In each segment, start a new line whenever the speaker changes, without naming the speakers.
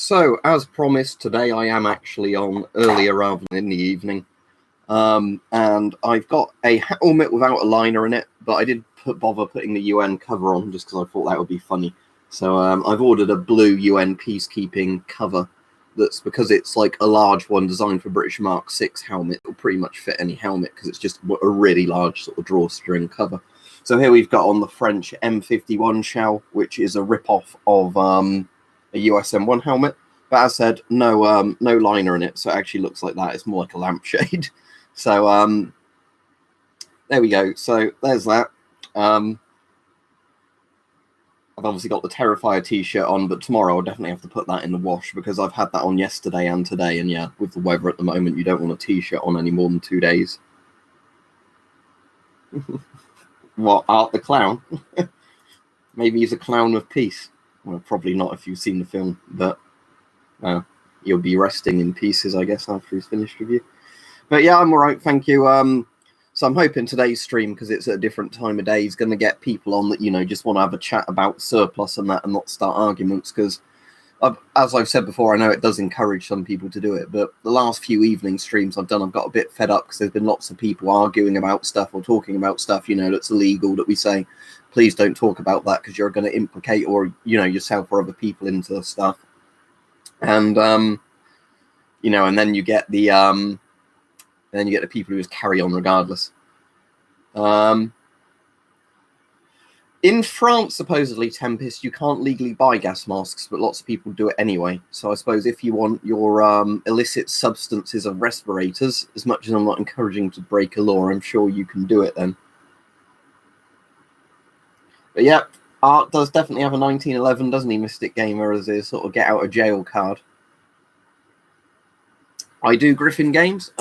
So, as promised, today I am actually on earlier rather than in the evening. And I've got a helmet without a liner in it, but I did bother putting the UN cover on just because I thought that would be funny. So I've ordered a blue UN peacekeeping cover that's, because it's like a large one designed for British Mark 6 helmet. It'll pretty much fit any helmet because it's just a really large sort of drawstring cover. So here we've got on the French M51 shell, which is a rip-off of a US M1 helmet. But as said, no liner in it, so it actually looks like that. It's more like a lampshade. So there we go. So there's that. I've obviously got the Terrifier t-shirt on, but tomorrow I'll definitely have to put that in the wash because I've had that on yesterday and today. And yeah, with the weather at the moment, you don't want a t-shirt on any more than 2 days. What, Art the Clown? Maybe he's a clown of peace. Well, probably not if you've seen the film, but you'll be resting in pieces, I guess, after he's finished with you. But yeah, I'm all right, thank you. So I'm hoping today's stream, because it's at a different time of day, is going to get people on that, you know, just want to have a chat about surplus and that and not start arguments, because as I've said before, I know it does encourage some people to do it, but the last few evening streams I've done, I've got a bit fed up because there's been lots of people arguing about stuff or talking about stuff, you know, that's illegal, that we say, please don't talk about that because you're going to implicate or, you know, yourself or other people into stuff. And, you know, and then you get the people who just carry on regardless. In France, supposedly, Tempest, you can't legally buy gas masks, but lots of people do it anyway. So I suppose if you want your illicit substances of respirators, as much as I'm not encouraging to break a law, I'm sure you can do it then. But yeah, Art does definitely have a 1911, doesn't he, Mystic Gamer, as his sort of get out of jail card. I do Griffin games.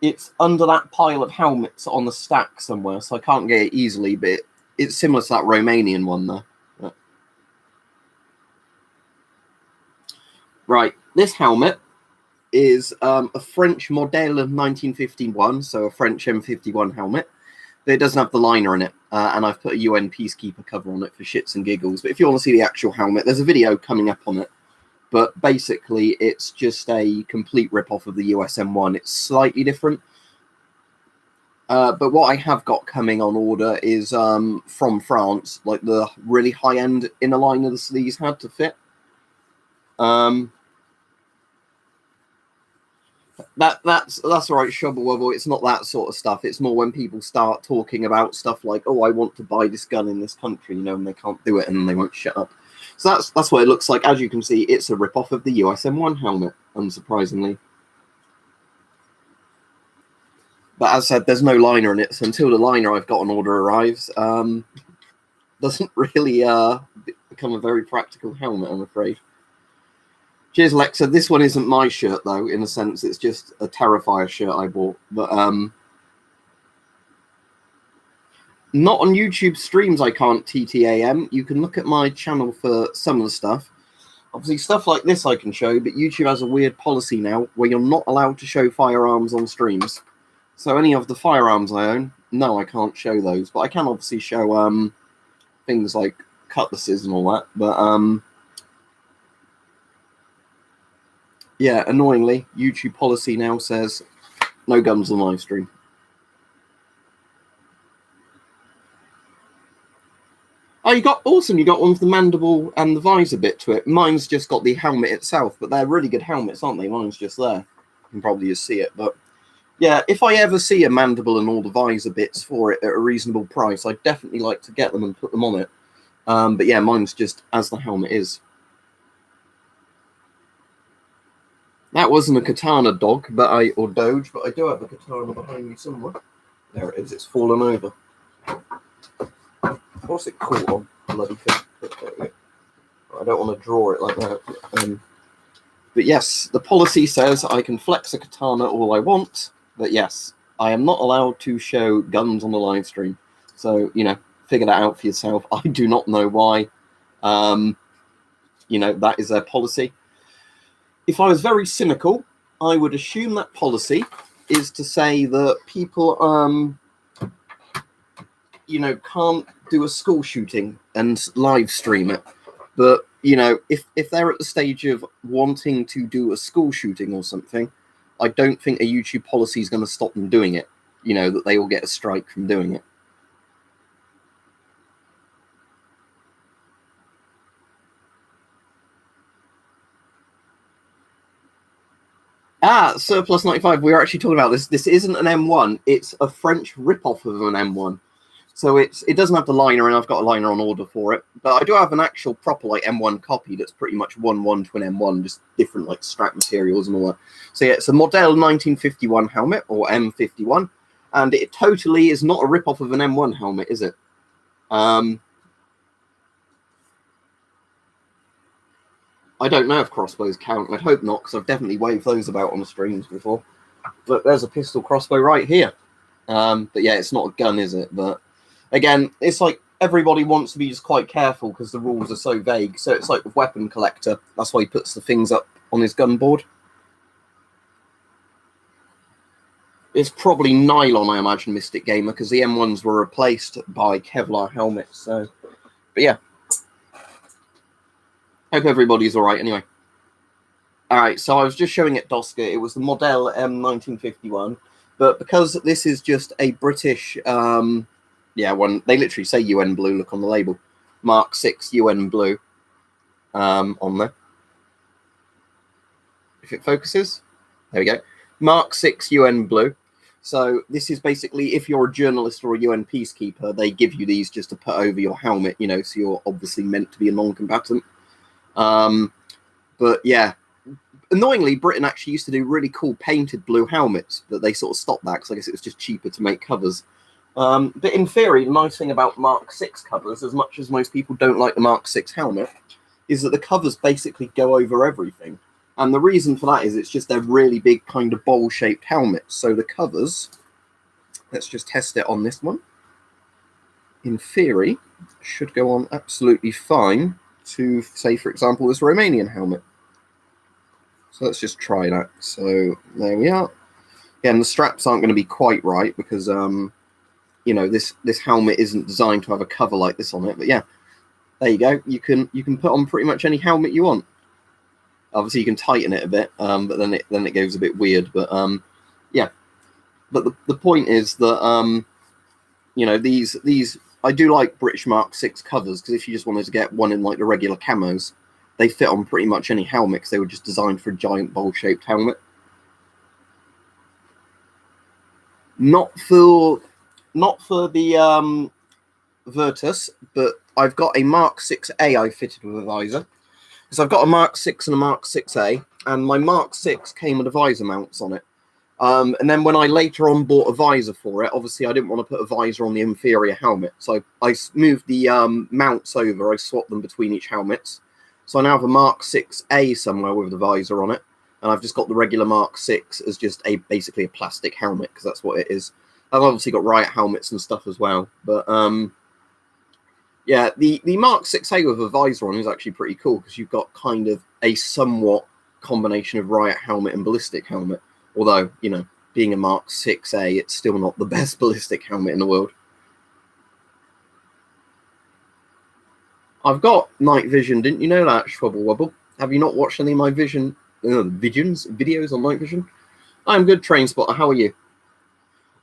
It's under that pile of helmets on the stack somewhere, so I can't get it easily, but it's similar to that Romanian one there. But... Right, this helmet is a French model of 1951, so a French M51 helmet. But it doesn't have the liner in it, and I've put a UN Peacekeeper cover on it for shits and giggles. But if you want to see the actual helmet, there's a video coming up on it. But basically, it's just a complete rip-off of the US M1. It's slightly different. But what I have got coming on order is from France, like the really high-end inner liner the sleeves had to fit. That's all right, Shubble Wubble. It's not that sort of stuff. It's more when people start talking about stuff like, oh, I want to buy this gun in this country, you know, and they can't do it and they won't shut up. So that's what it looks like. As you can see, it's a rip-off of the US M1 helmet, unsurprisingly. But as said, there's no liner in it, so until the liner I've got on order arrives, doesn't really become a very practical helmet, I'm afraid. Cheers, Lexa. This one isn't my shirt, though, in a sense. It's just a Terrifier shirt I bought. But not on YouTube streams, I can't TTAM. You can look at my channel for some of the stuff. Obviously, stuff like this I can show, but YouTube has a weird policy now where you're not allowed to show firearms on streams. So any of the firearms I own, no, I can't show those. But I can obviously show things like cutlasses and all that. But yeah, annoyingly, YouTube policy now says no guns on live stream. Oh, you got awesome. You got one with the mandible and the visor bit to it. Mine's just got the helmet itself, but they're really good helmets, aren't they? Mine's just there. You can probably just see it. But yeah, if I ever see a mandible and all the visor bits for it at a reasonable price, I'd definitely like to get them and put them on it. But yeah, mine's just as the helmet is. That wasn't a katana dog, or doge, but I do have a katana behind me somewhere. There it is. It's fallen over. What's it caught on? Bloody thing. I don't want to draw it like that. But yes, the policy says I can flex a katana all I want, but yes, I am not allowed to show guns on the live stream. So, you know, figure that out for yourself. I do not know why. You know, that is their policy. If I was very cynical, I would assume that policy is to say that people, you know, can't do a school shooting and live stream it. But you know, if they're at the stage of wanting to do a school shooting or something, I don't think a YouTube policy is going to stop them doing it. You know, that they will get a strike from doing it. Ah, Surplus 95. We were actually talking about this. This isn't an M1. It's a French rip-off of an M1. So it doesn't have the liner, and I've got a liner on order for it. But I do have an actual proper like M1 copy that's pretty much 1-1 to an M1, just different like strap materials and all that. So yeah, it's a Model 1951 helmet, or M51, and it totally is not a rip-off of an M1 helmet, is it? I don't know if crossbows count. I'd hope not, because I've definitely waved those about on the streams before. But there's a pistol crossbow right here. But yeah, it's not a gun, is it? But again, it's like everybody wants to be just quite careful because the rules are so vague. So it's like with Weapon Collector. That's why he puts the things up on his gun board. It's probably nylon, I imagine, Mystic Gamer, because the M1s were replaced by Kevlar helmets. So, but yeah. Hope everybody's all right anyway. All right, so I was just showing it Doska. It was the Model M1951. But because this is just a British, one, they literally say UN Blue, look on the label. Mark 6 UN Blue on there. If it focuses, there we go. Mark 6 UN Blue. So this is basically, if you're a journalist or a UN peacekeeper, they give you these just to put over your helmet, you know, so you're obviously meant to be a non-combatant. But yeah, annoyingly, Britain actually used to do really cool painted blue helmets, but they sort of stopped that because I guess it was just cheaper to make covers. But in theory, the nice thing about Mark 6 covers, as much as most people don't like the Mark 6 helmet, is that the covers basically go over everything. And the reason for that is it's just a really big kind of bowl-shaped helmet. So the covers, let's just test it on this one. In theory, should go on absolutely fine to, say, for example, this Romanian helmet. So let's just try that. So there we are. Again, the straps aren't going to be quite right because, you know, this helmet isn't designed to have a cover like this on it. But yeah, there you go. You can put on pretty much any helmet you want. Obviously, you can tighten it a bit, but then it goes a bit weird. But yeah. But the point is that you know, these I do like British Mark 6 covers because if you just wanted to get one in like the regular camos, they fit on pretty much any helmet because they were just designed for a giant bowl-shaped helmet. Not for the Virtus, but I've got a Mark 6A I fitted with a visor. So I've got a Mark 6 and a Mark 6A, and my Mark 6 came with a visor mounts on it. And then when I later on bought a visor for it, obviously I didn't want to put a visor on the inferior helmet. So I moved the mounts over. I swapped them between each helmets. So I now have a Mark 6A somewhere with the visor on it. And I've just got the regular Mark 6 as just basically a plastic helmet, because that's what it is. I've obviously got riot helmets and stuff as well. But yeah, the Mark 6A with a visor on is actually pretty cool, because you've got kind of a somewhat combination of riot helmet and ballistic helmet. Although, you know, being a Mark 6A, it's still not the best ballistic helmet in the world. I've got night vision. Didn't you know that, Schwubble Wubble? Have you not watched any of my videos on night vision? I'm good, Train Spotter. How are you?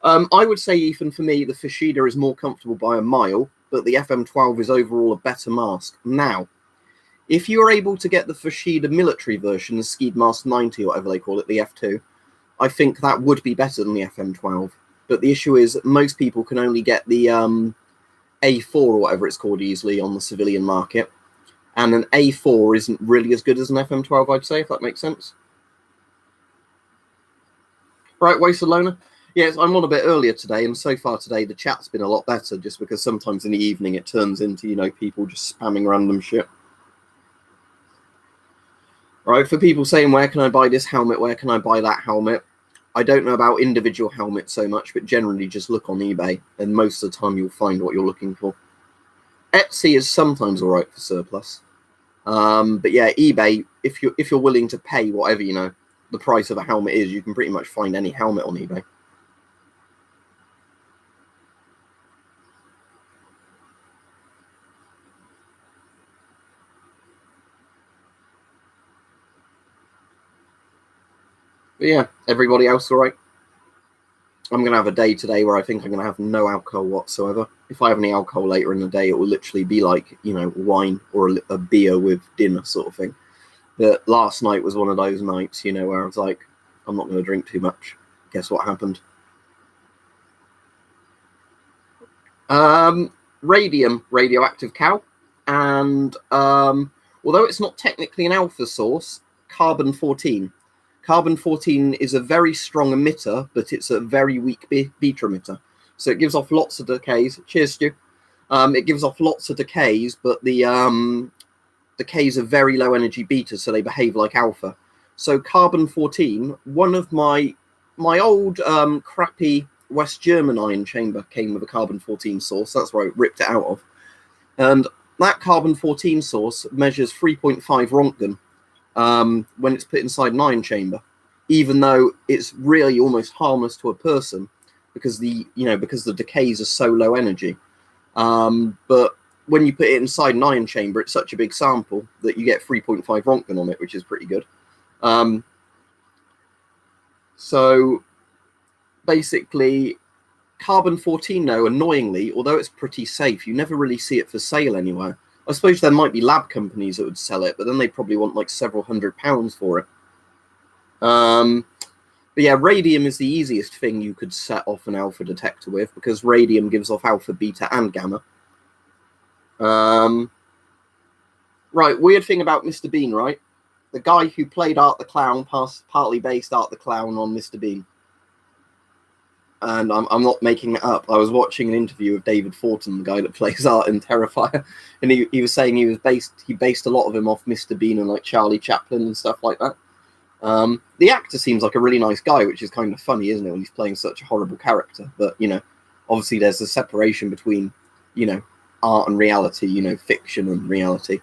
I would say, Ethan, for me, the Fashida is more comfortable by a mile, but the FM12 is overall a better mask. Now, if you are able to get the Fashida military version, the Skeedmask 90 or whatever they call it, the F2, I think that would be better than the FM12. But the issue is that most people can only get the A4 or whatever it's called easily on the civilian market. And an A4 isn't really as good as an FM12, I'd say, if that makes sense. Right, Wasted Loner? Yes, I'm on a bit earlier today, and so far today the chat's been a lot better, just because sometimes in the evening it turns into, you know, people just spamming random shit. Right, for people saying, where can I buy this helmet, where can I buy that helmet? I don't know about individual helmets so much, but generally just look on eBay, and most of the time you'll find what you're looking for. Etsy is sometimes all right for surplus. But yeah, eBay, if you're willing to pay whatever, you know, the price of a helmet is, you can pretty much find any helmet on eBay. But yeah, everybody else all right? I'm going to have a day today where I think I'm going to have no alcohol whatsoever. If I have any alcohol later in the day, it will literally be like, you know, wine or a beer with dinner sort of thing. But last night was one of those nights, you know, where I was like, I'm not going to drink too much. Guess what happened? Radioactive cow. And although it's not technically an alpha source, carbon-14. Carbon-14 is a very strong emitter, but it's a very weak beta emitter. So it gives off lots of decays. Cheers, Stu. It gives off lots of decays, but the decays are very low energy beta, so they behave like alpha. So carbon-14, one of my old crappy West German ion chamber came with a carbon-14 source. That's where I ripped it out of. And that carbon-14 source measures 3.5 Rontgen when it's put inside an ion chamber, even though it's really almost harmless to a person because the decays are so low energy. But when you put it inside an ion chamber, it's such a big sample that you get 3.5 Rontgen on it, which is pretty good. So basically, carbon-14, though, annoyingly, although it's pretty safe, you never really see it for sale anywhere. I suppose there might be lab companies that would sell it, but then they probably want like several £100s for it. But yeah, radium is the easiest thing you could set off an alpha detector with, because radium gives off alpha, beta, and gamma. Right, weird thing about Mr. Bean, right? The guy who played Art the Clown partly based Art the Clown on Mr. Bean. And I'm not making it up. I was watching an interview of David Fortin, the guy that plays Art in Terrifier, and he was saying he based a lot of him off Mr. Bean and like Charlie Chaplin and stuff like that. The actor seems like a really nice guy, which is kind of funny, isn't it, when he's playing such a horrible character? But, you know, obviously there's a separation between, you know, art and reality, you know, fiction and reality.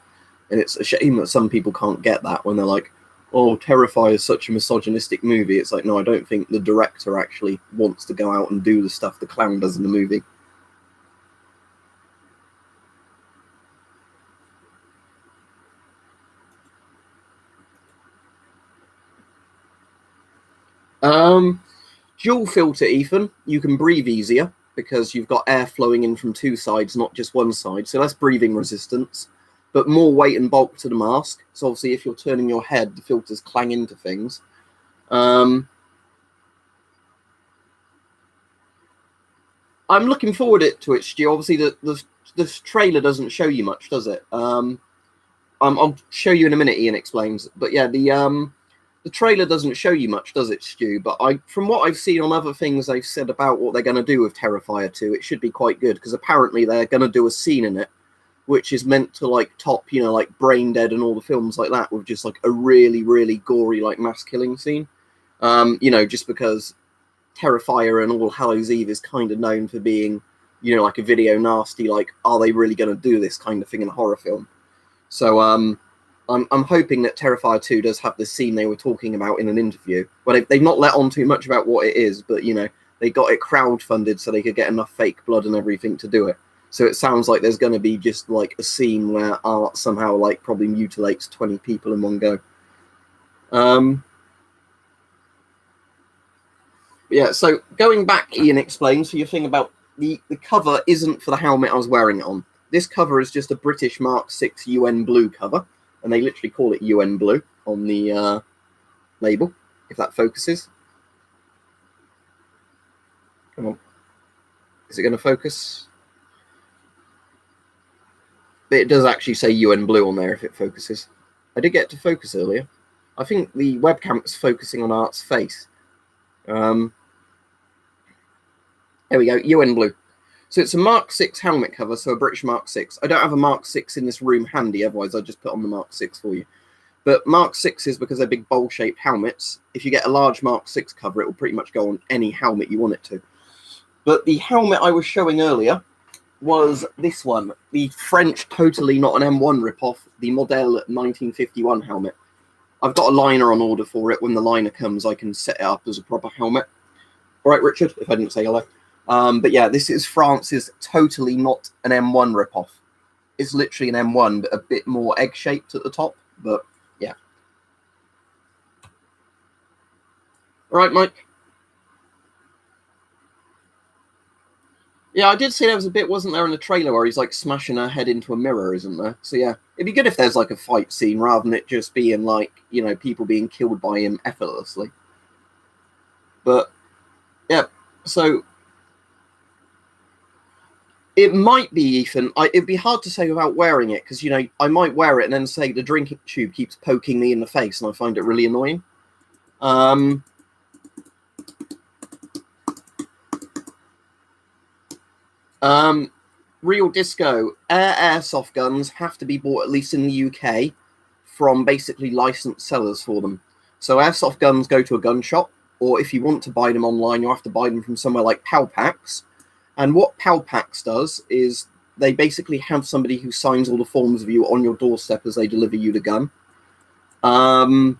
And it's a shame that some people can't get that when they're like, oh, Terrifier is such a misogynistic movie. It's like, no, I don't think the director actually wants to go out and do the stuff the clown does in the movie. Dual filter, Ethan. You can breathe easier because you've got air flowing in from two sides, not just one side. So less breathing resistance, but more weight and bulk to the mask. So obviously if you're turning your head, the filters clang into things. I'm looking forward to it, Stu. Obviously the trailer doesn't show you much, does it? I'll show you in a minute, Ian explains. But yeah, the trailer doesn't show you much, does it, Stu? But from what I've seen on other things they've said about what they're going to do with Terrifier 2, it should be quite good, because apparently they're going to do a scene in it which is meant to like top, you know, like Brain Dead and all the films like that, with just like a really, really gory like mass killing scene. You know, just because Terrifier and All Hallows Eve is kind of known for being, you know, like a video nasty, like, are they really going to do this kind of thing in a horror film? So I'm hoping that Terrifier 2 does have the scene they were talking about in an interview. Well, they've not let on too much about what it is, but, you know, they got it crowdfunded so they could get enough fake blood and everything to do it. So it sounds like there's going to be just like a scene where Art somehow like probably mutilates 20 people in one go. Yeah, so going back, Ian explains, so your thing about the cover isn't for the helmet I was wearing it on. This cover is just a British Mark 6 UN Blue cover, and they literally call it UN Blue on the label, if that focuses. Come on. Is it going to focus? It does actually say UN Blue on there if it focuses. I did get to focus earlier. I think the webcam's focusing on Art's face. There we go, UN Blue. So it's a Mark 6 helmet cover, so a British Mark 6. I don't have a Mark 6 in this room handy, otherwise I'd just put on the Mark 6 for you. But Mark 6s, because they're big bowl-shaped helmets, if you get a large Mark 6 cover, it will pretty much go on any helmet you want it to. But the helmet I was showing earlier was this one, the French, totally not an M1 ripoff, the Model 1951 helmet. I've got a liner on order for it. When the liner comes, I can set it up as a proper helmet. All right, Richard, if I didn't say hello. But yeah, this is France's totally not an M1 ripoff. It's literally an M1, but a bit more egg-shaped at the top. But yeah. All right, Mike. Yeah, I did see there was a bit, wasn't there, in the trailer where he's like smashing her head into a mirror, isn't there? So yeah, it'd be good if there's like a fight scene rather than it just being like, you know, people being killed by him effortlessly. But yeah, so it might be, Ethan. It'd be hard to say without wearing it because, you know, I might wear it and then say the drinking tube keeps poking me in the face and I find it really annoying. Real Disco, airsoft guns have to be bought, at least in the UK, from basically licensed sellers for them. So airsoft guns go to a gun shop, or if you want to buy them online, you have to buy them from somewhere like Palpax. And what Palpax does is they basically have somebody who signs all the forms of you on your doorstep as they deliver you the gun. Oh,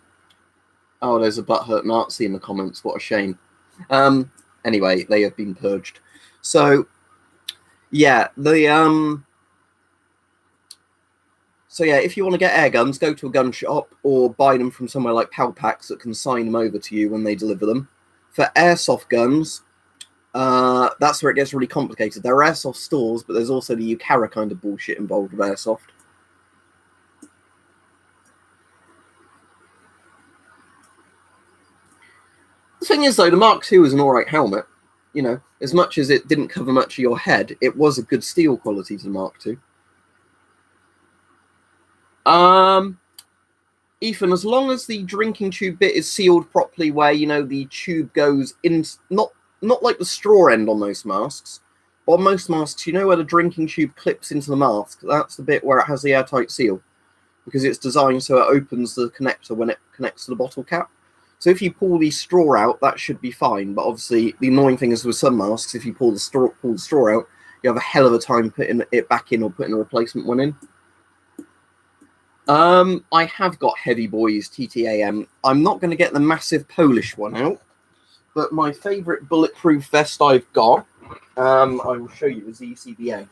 there's a butthurt Nazi in the comments. What a shame. Anyway, they have been purged. So, yeah, So yeah, if you want to get air guns, go to a gun shop or buy them from somewhere like Palpax that can sign them over to you when they deliver them. For airsoft guns, that's where it gets really complicated. There are airsoft stores, but there's also the UCARA kind of bullshit involved with airsoft. The thing is, though, the Mark II is an alright helmet. You know, as much as it didn't cover much of your head, it was a good steel quality to the Mark II. Ethan, as long as the drinking tube bit is sealed properly where, you know, the tube goes in, not like the straw end on most masks, but on most masks, you know where the drinking tube clips into the mask? That's the bit where it has the airtight seal, because it's designed so it opens the connector when it connects to the bottle cap. So if you pull the straw out, that should be fine. But obviously, the annoying thing is with some masks, if you pull the straw out, you have a hell of a time putting it back in or putting a replacement one in. I have got Heavy Boys TTAM. I'm not going to get the massive Polish one out, but my favourite bulletproof vest I've got, I will show you, is the ECBA.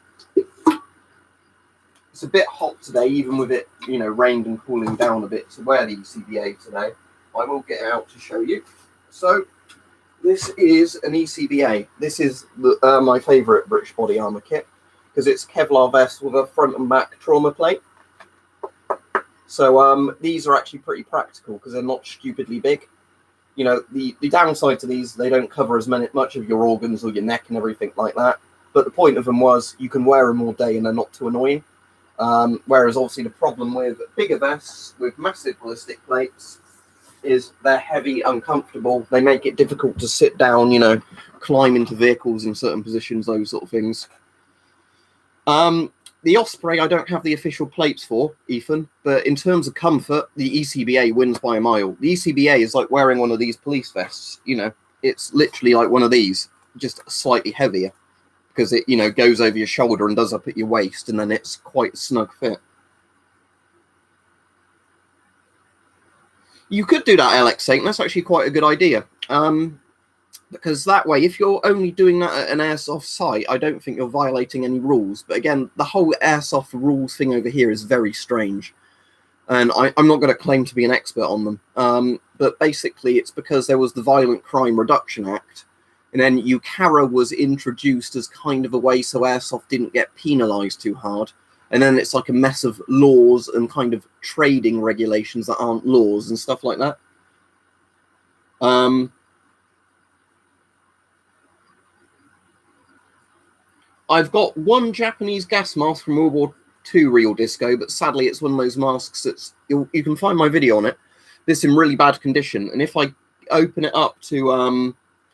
It's a bit hot today, even with it, you know, rained and cooling down a bit to wear the ECBA today. I will get it out to show you. So, this is an ECBA. This is my favourite British body armour kit, because it's Kevlar vest with a front and back trauma plate. So these are actually pretty practical because they're not stupidly big. You know, the downside to these, they don't cover as much of your organs or your neck and everything like that. But the point of them was you can wear them all day and they're not too annoying. Whereas obviously the problem with bigger vests with massive ballistic plates is they're heavy, uncomfortable. They make it difficult to sit down, you know, climb into vehicles in certain positions, those sort of things. The Osprey, I don't have the official plates for, Ethan, but in terms of comfort, the ECBA wins by a mile. The ECBA is like wearing one of these police vests, you know. It's literally like one of these, just slightly heavier, because it, you know, goes over your shoulder and does up at your waist, and then it's quite a snug fit. You could do that, LX8, that's actually quite a good idea. Because that way, if you're only doing that at an airsoft site, I don't think you're violating any rules. But again, the whole airsoft rules thing over here is very strange. And I'm not going to claim to be an expert on them. But basically, it's because there was the Violent Crime Reduction Act. And then UCARA was introduced as kind of a way so airsoft didn't get penalised too hard. And then it's like a mess of laws and kind of trading regulations that aren't laws and stuff like that. I've got one Japanese gas mask from World War II Real Disco, but sadly it's one of those masks that's, you can find my video on it. It's in really bad condition, and if I open it up to,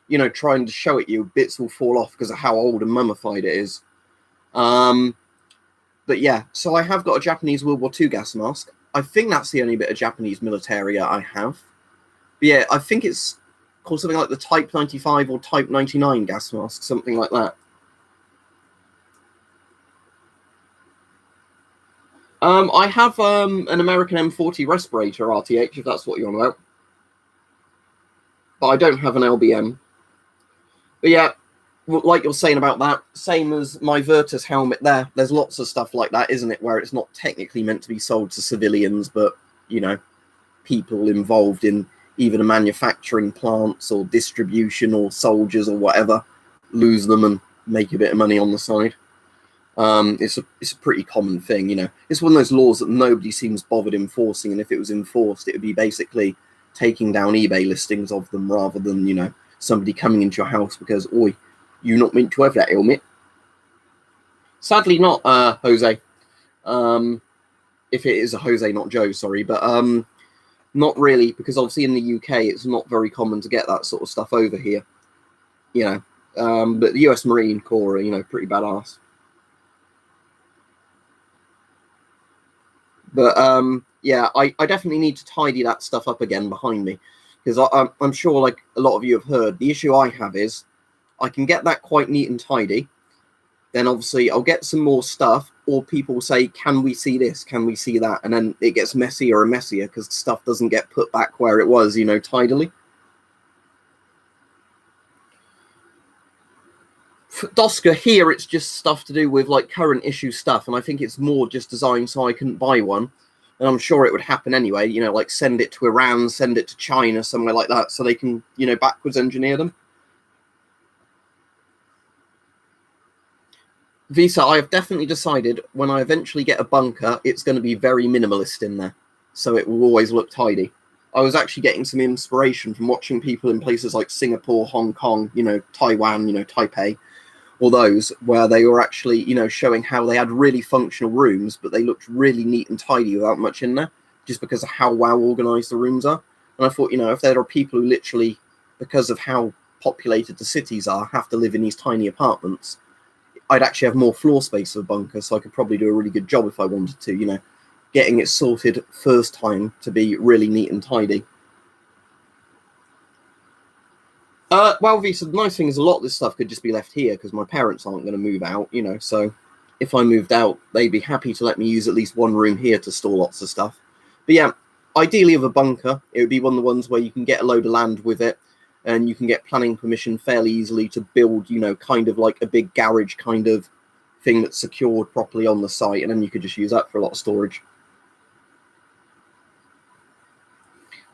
you know, trying to show it you, bits will fall off because of how old and mummified it is. But yeah, so I have got a Japanese World War II gas mask. I think that's the only bit of Japanese militaria I have. But yeah, I think it's called something like the Type 95 or Type 99 gas mask, something like that. I have an American M40 respirator RTH, if that's what you're on about. But I don't have an LBM. But yeah, like you're saying about that, same as my Virtus helmet there, there's lots of stuff like that, isn't it, where it's not technically meant to be sold to civilians, but, you know, people involved in either the manufacturing plants or distribution or soldiers or whatever, lose them and make a bit of money on the side. It's a pretty common thing, you know. It's one of those laws that nobody seems bothered enforcing, and if it was enforced, it would be basically taking down eBay listings of them rather than, you know, somebody coming into your house because, oi, you're not meant to have that helmet. Sadly not, Jose. If it is a Jose, not Joe, sorry, but not really, because obviously in the UK it's not very common to get that sort of stuff over here, you know. But the US Marine Corps are, you know, pretty badass. But yeah, I definitely need to tidy that stuff up again behind me, because I'm sure, like a lot of you have heard, the issue I have is I can get that quite neat and tidy. Then obviously I'll get some more stuff, or people will say, can we see this? Can we see that? And then it gets messier and messier because stuff doesn't get put back where it was, you know, tidily. For Doska here, it's just stuff to do with like current issue stuff. And I think it's more just designed so I couldn't buy one. And I'm sure it would happen anyway, you know, like send it to Iran, send it to China, somewhere like that, so they can, you know, backwards engineer them. Visa, I have definitely decided when I eventually get a bunker, it's going to be very minimalist in there. So it will always look tidy. I was actually getting some inspiration from watching people in places like Singapore, Hong Kong, you know, Taiwan, you know, Taipei, or those where they were actually, you know, showing how they had really functional rooms, but they looked really neat and tidy without much in there, just because of how well organized the rooms are. And I thought, you know, if there are people who literally, because of how populated the cities are, have to live in these tiny apartments, I'd actually have more floor space for a bunker, so I could probably do a really good job if I wanted to, you know, getting it sorted first time to be really neat and tidy. Well, Visa, the nice thing is a lot of this stuff could just be left here because my parents aren't going to move out, you know, so if I moved out, they'd be happy to let me use at least one room here to store lots of stuff. But yeah, ideally with a bunker, it would be one of the ones where you can get a load of land with it, and you can get planning permission fairly easily to build, you know, kind of like a big garage kind of thing that's secured properly on the site, and then you could just use that for a lot of storage.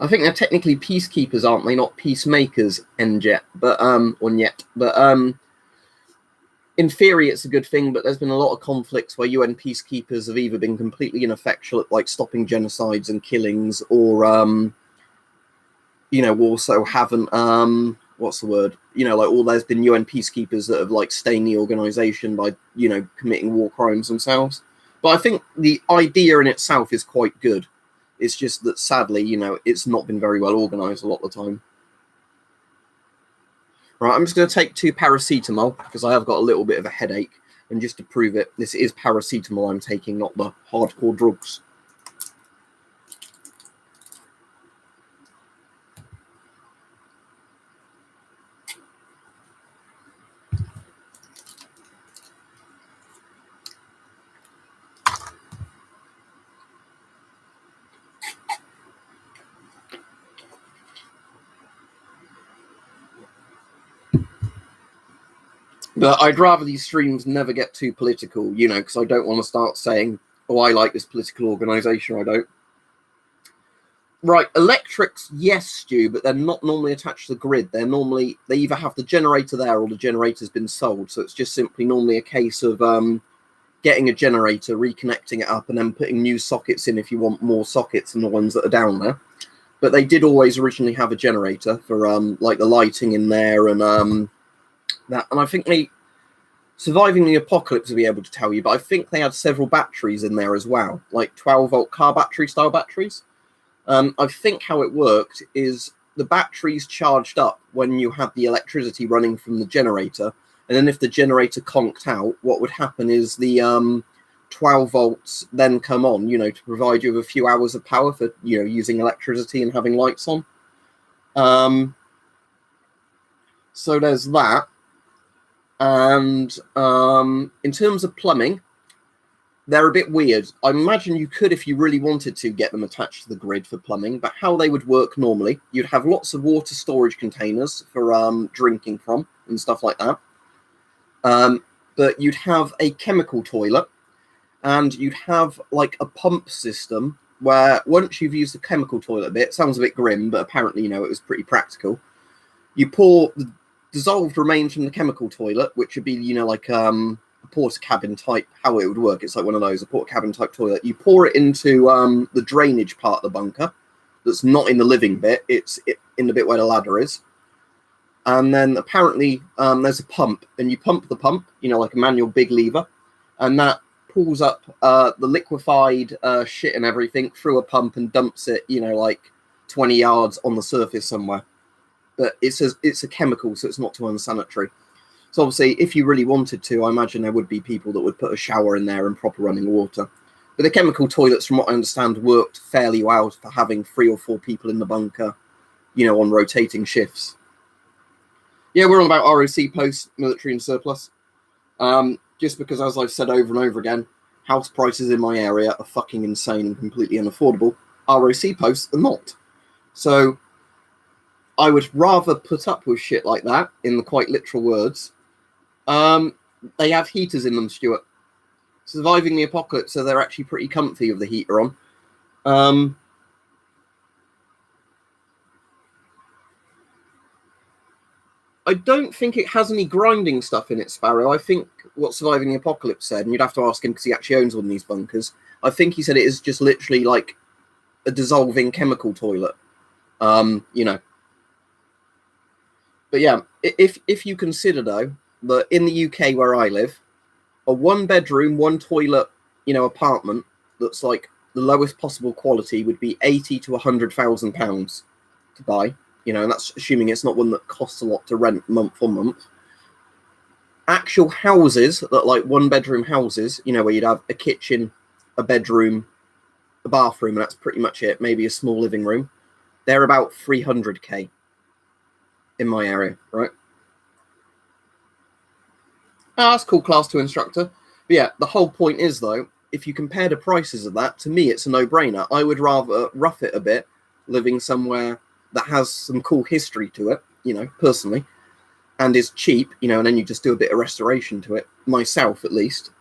I think they're technically peacekeepers, aren't they? Not peacemakers, NJet, but or Nyet. But in theory, it's a good thing. But there's been a lot of conflicts where UN peacekeepers have either been completely ineffectual at like stopping genocides and killings, or you know, also haven't what's the word? You know, like, all there's been UN peacekeepers that have like stained the organization by, you know, committing war crimes themselves. But I think the idea in itself is quite good. It's just that, sadly, you know, it's not been very well organized a lot of the time. Right, I'm just going to take 2 paracetamol because I have got a little bit of a headache. And just to prove it, this is paracetamol I'm taking, not the hardcore drugs. But I'd rather these streams never get too political, you know, because I don't want to start saying, oh, I like this political organisation, I don't. Right, electrics, yes, Stu, but they're not normally attached to the grid. They're normally, they either have the generator there or the generator's been sold. So it's just simply normally a case of getting a generator, reconnecting it up, and then putting new sockets in if you want more sockets than the ones that are down there. But they did always originally have a generator for like the lighting in there and that. And I think they, surviving the apocalypse, will be able to tell you, but I think they had several batteries in there as well, like 12-volt car battery style batteries. I think how it worked is the batteries charged up when you had the electricity running from the generator, and then if the generator conked out, what would happen is the 12 volts then come on, you know, to provide you with a few hours of power for, you know, using electricity and having lights on. So there's that. And in terms of plumbing, they're a bit weird. I imagine you could, if you really wanted to, get them attached to the grid for plumbing, but how they would work normally, you'd have lots of water storage containers for drinking from and stuff like that. But you'd have a chemical toilet, and you'd have like a pump system where once you've used the chemical toilet bit, it sounds a bit grim, but apparently, it was pretty practical. You pour the dissolved remains from the chemical toilet, which would be, like a porta cabin type, how it would work. It's like one of those, a porta cabin type toilet. You pour it into the drainage part of the bunker that's not in the living bit. It's in the bit where the ladder is. And then apparently there's a pump, and you pump the pump, like a manual big lever, and that pulls up the liquefied shit and everything through a pump and dumps it, like 20 yards on the surface somewhere. But it's a chemical, so it's not too unsanitary. So obviously, if you really wanted to, I imagine there would be people that would put a shower in there and proper running water. But the chemical toilets, from what I understand, worked fairly well for having 3 or 4 people in the bunker, on rotating shifts. Yeah, we're on about ROC posts, military and surplus. Just because, as I've said over and over again, house prices in my area are fucking insane and completely unaffordable. ROC posts are not. So I would rather put up with shit like that, in the quite literal words. They have heaters in them, Stuart. Surviving the apocalypse, so they're actually pretty comfy with the heater on. I don't think it has any grinding stuff in it, Sparrow. I think what Surviving the Apocalypse said, and you'd have to ask him because he actually owns one of these bunkers, I think he said it is just literally like a dissolving chemical toilet. But yeah, if you consider, though, that in the UK where I live, a 1-bedroom, 1-toilet, apartment that's like the lowest possible quality would be £80,000 to £100,000 to buy. And that's assuming it's not one that costs a lot to rent month on month. Actual houses that like 1-bedroom houses, where you'd have a kitchen, a bedroom, a bathroom, and that's pretty much it. Maybe a small living room. They're about 300k in my area, right? That's cool, class 2 instructor. But yeah, the whole point is, though, if you compare the prices of that, to me, it's a no-brainer. I would rather rough it a bit, living somewhere that has some cool history to it, personally, and is cheap, and then you just do a bit of restoration to it, myself at least.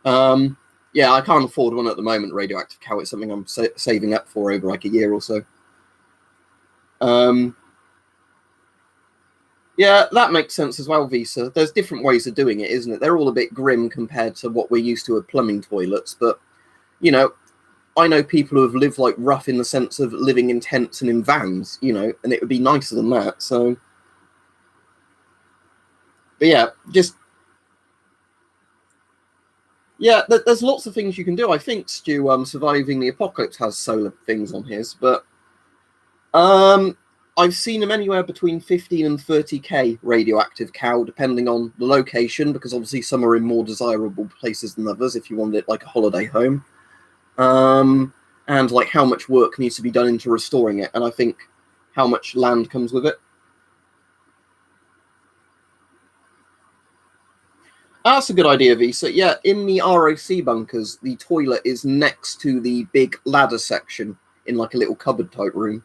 Yeah, I can't afford one at the moment, Radioactive Cow. It's something I'm saving up for over like a year or so. Yeah, that makes sense as well, Visa. There's different ways of doing it, isn't it? They're all a bit grim compared to what we're used to with plumbing toilets, but, I know people who have lived like rough in the sense of living in tents and in vans, and it would be nicer than that. So, but yeah, there's lots of things you can do. I think Stu, Surviving the Apocalypse has solar things on his, but I've seen them anywhere between 15 and 30k Radioactive Cow, depending on the location, because obviously some are in more desirable places than others. If you want it like a holiday home. And like how much work needs to be done into restoring it, and I think how much land comes with it. That's a good idea, Visa. Yeah, in the ROC bunkers, the toilet is next to the big ladder section in like a little cupboard type room.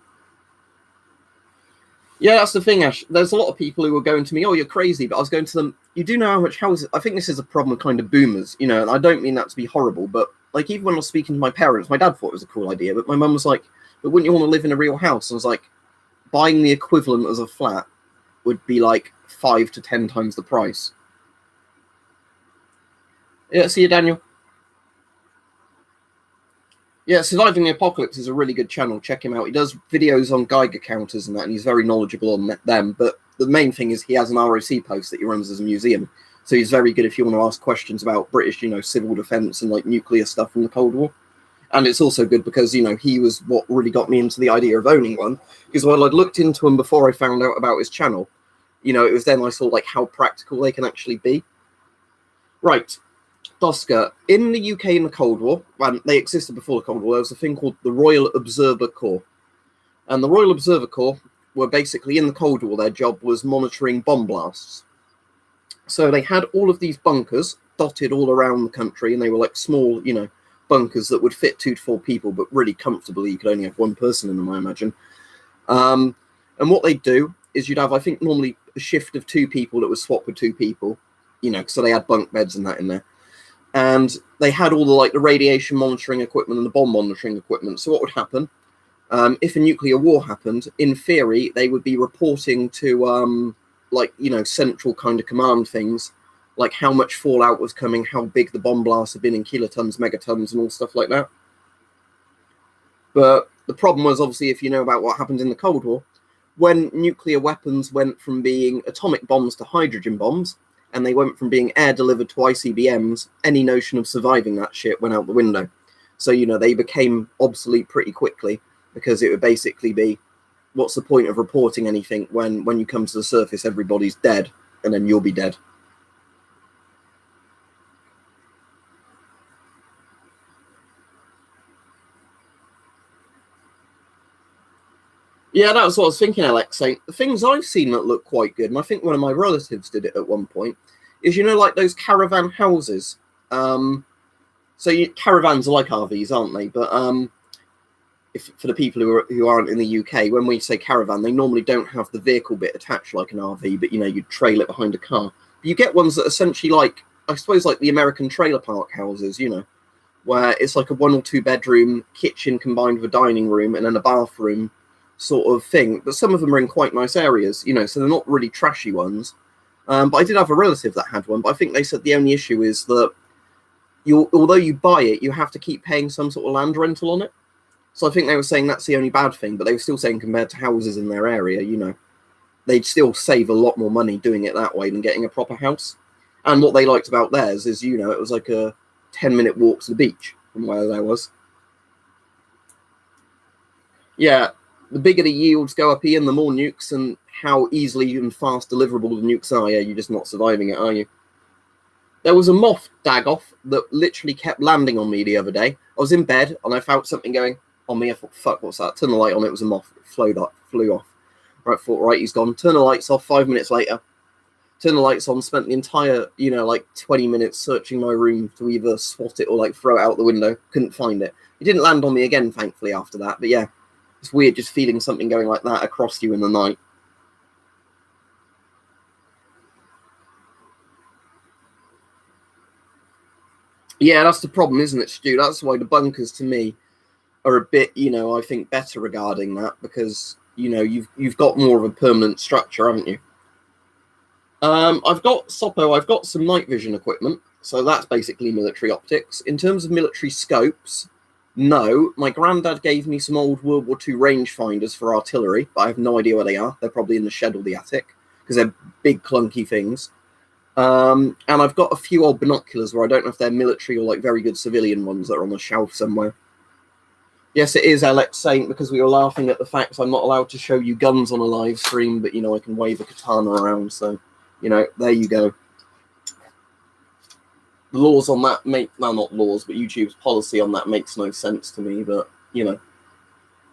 Yeah, that's the thing, Ash. There's a lot of people who were going to me, oh, you're crazy, but I was going to them, you do know how much houses... I think this is a problem with kind of boomers, and I don't mean that to be horrible, but like even when I was speaking to my parents, my dad thought it was a cool idea, but my mum was like, but wouldn't you want to live in a real house? I was like, buying the equivalent as a flat would be like 5 to 10 times the price. Yeah, see you, Daniel. Yeah, Surviving the Apocalypse is a really good channel. Check him out. He does videos on Geiger counters and that, and he's very knowledgeable on them. But the main thing is he has an ROC post that he runs as a museum. So he's very good if you want to ask questions about British, civil defence and like nuclear stuff from the Cold War. And it's also good because, he was what really got me into the idea of owning one. Because while I'd looked into him before I found out about his channel, it was then I saw like how practical they can actually be. Right. Doska, in the UK in the Cold War, and they existed before the Cold War, there was a thing called the Royal Observer Corps. And the Royal Observer Corps were basically in the Cold War, their job was monitoring bomb blasts. So they had all of these bunkers dotted all around the country, and they were like small, bunkers that would fit 2 to 4 people, but really comfortably. You could only have one person in them, I imagine. And what they'd do is you'd have, I think, normally a shift of 2 people that was swapped with 2 people, so they had bunk beds and that in there. and they had all the like the radiation monitoring equipment and the bomb monitoring equipment. So what would happen if a nuclear war happened? In theory, they would be reporting to like, you know, central kind of command things, like how much fallout was coming, how big the bomb blasts had been in kilotons, megatons, and all stuff like that. But the problem was, obviously, if you know about what happened in the Cold War, when nuclear weapons went from being atomic bombs to hydrogen bombs, and they went from being air delivered to ICBMs, any notion of surviving that shit went out the window. So, you know, they became obsolete pretty quickly, because it would basically be, what's the point of reporting anything when you come to the surface, everybody's dead, and then you'll be dead. Yeah, that was what I was thinking, Alex. Saying the things I've seen that look quite good, and I think one of my relatives did it at one point, is, you know, like those caravan houses. Caravans are like RVs, aren't they? But if for the people who aren't in the UK, when we say caravan, they normally don't have the vehicle bit attached like an RV, but, you know, you trail it behind a car. But you get ones that are essentially like, I suppose, like the American trailer park houses, you know, where it's like a 1 or 2 bedroom kitchen combined with a dining room and then a bathroom sort of thing. But some of them are in quite nice areas, you know, so they're not really trashy ones. But I did have a relative that had one, but I think they said the only issue is that although you buy it, you have to keep paying some sort of land rental on it. So I think they were saying that's the only bad thing, but they were still saying compared to houses in their area, you know, they'd still save a lot more money doing it that way than getting a proper house. And what they liked about theirs is, you know, it was like a 10-minute walk to the beach from where there was. Yeah, the bigger the yields go up, Ian, the more nukes, and how easily and fast deliverable the nukes are. Yeah, you're just not surviving it, are you? There was a moth, dagoff, that literally kept landing on me the other day. I was in bed, and I felt something going on me. I thought, fuck, what's that? Turned the light on, it was a moth. It flew off. Right, thought, right, he's gone. Turn the lights off. 5 minutes later, turn the lights on, spent the entire, you know, like 20 minutes searching my room to either swat it or like throw it out the window. Couldn't find it. It didn't land on me again, thankfully, after that. But yeah, it's weird just feeling something going like that across you in the night. Yeah, that's the problem, isn't it, Stu? That's why the bunkers, to me, are a bit, you know, I think better regarding that, because, you know, you've got more of a permanent structure, haven't you? I've got Sopo, I've got some night vision equipment, so that's basically military optics. In terms of military scopes, no. My granddad gave me some old World War II rangefinders for artillery, but I have no idea where they are. They're probably in the shed or the attic, because they're big, clunky things. And I've got a few old binoculars where I don't know if they're military or like very good civilian ones that are on the shelf somewhere. Yes, it is, Alex, saying, because we were laughing at the fact I'm not allowed to show you guns on a live stream, but, you know, I can wave a katana around, so, you know, there you go. The laws on that well, not laws, but YouTube's policy on that makes no sense to me, but, you know,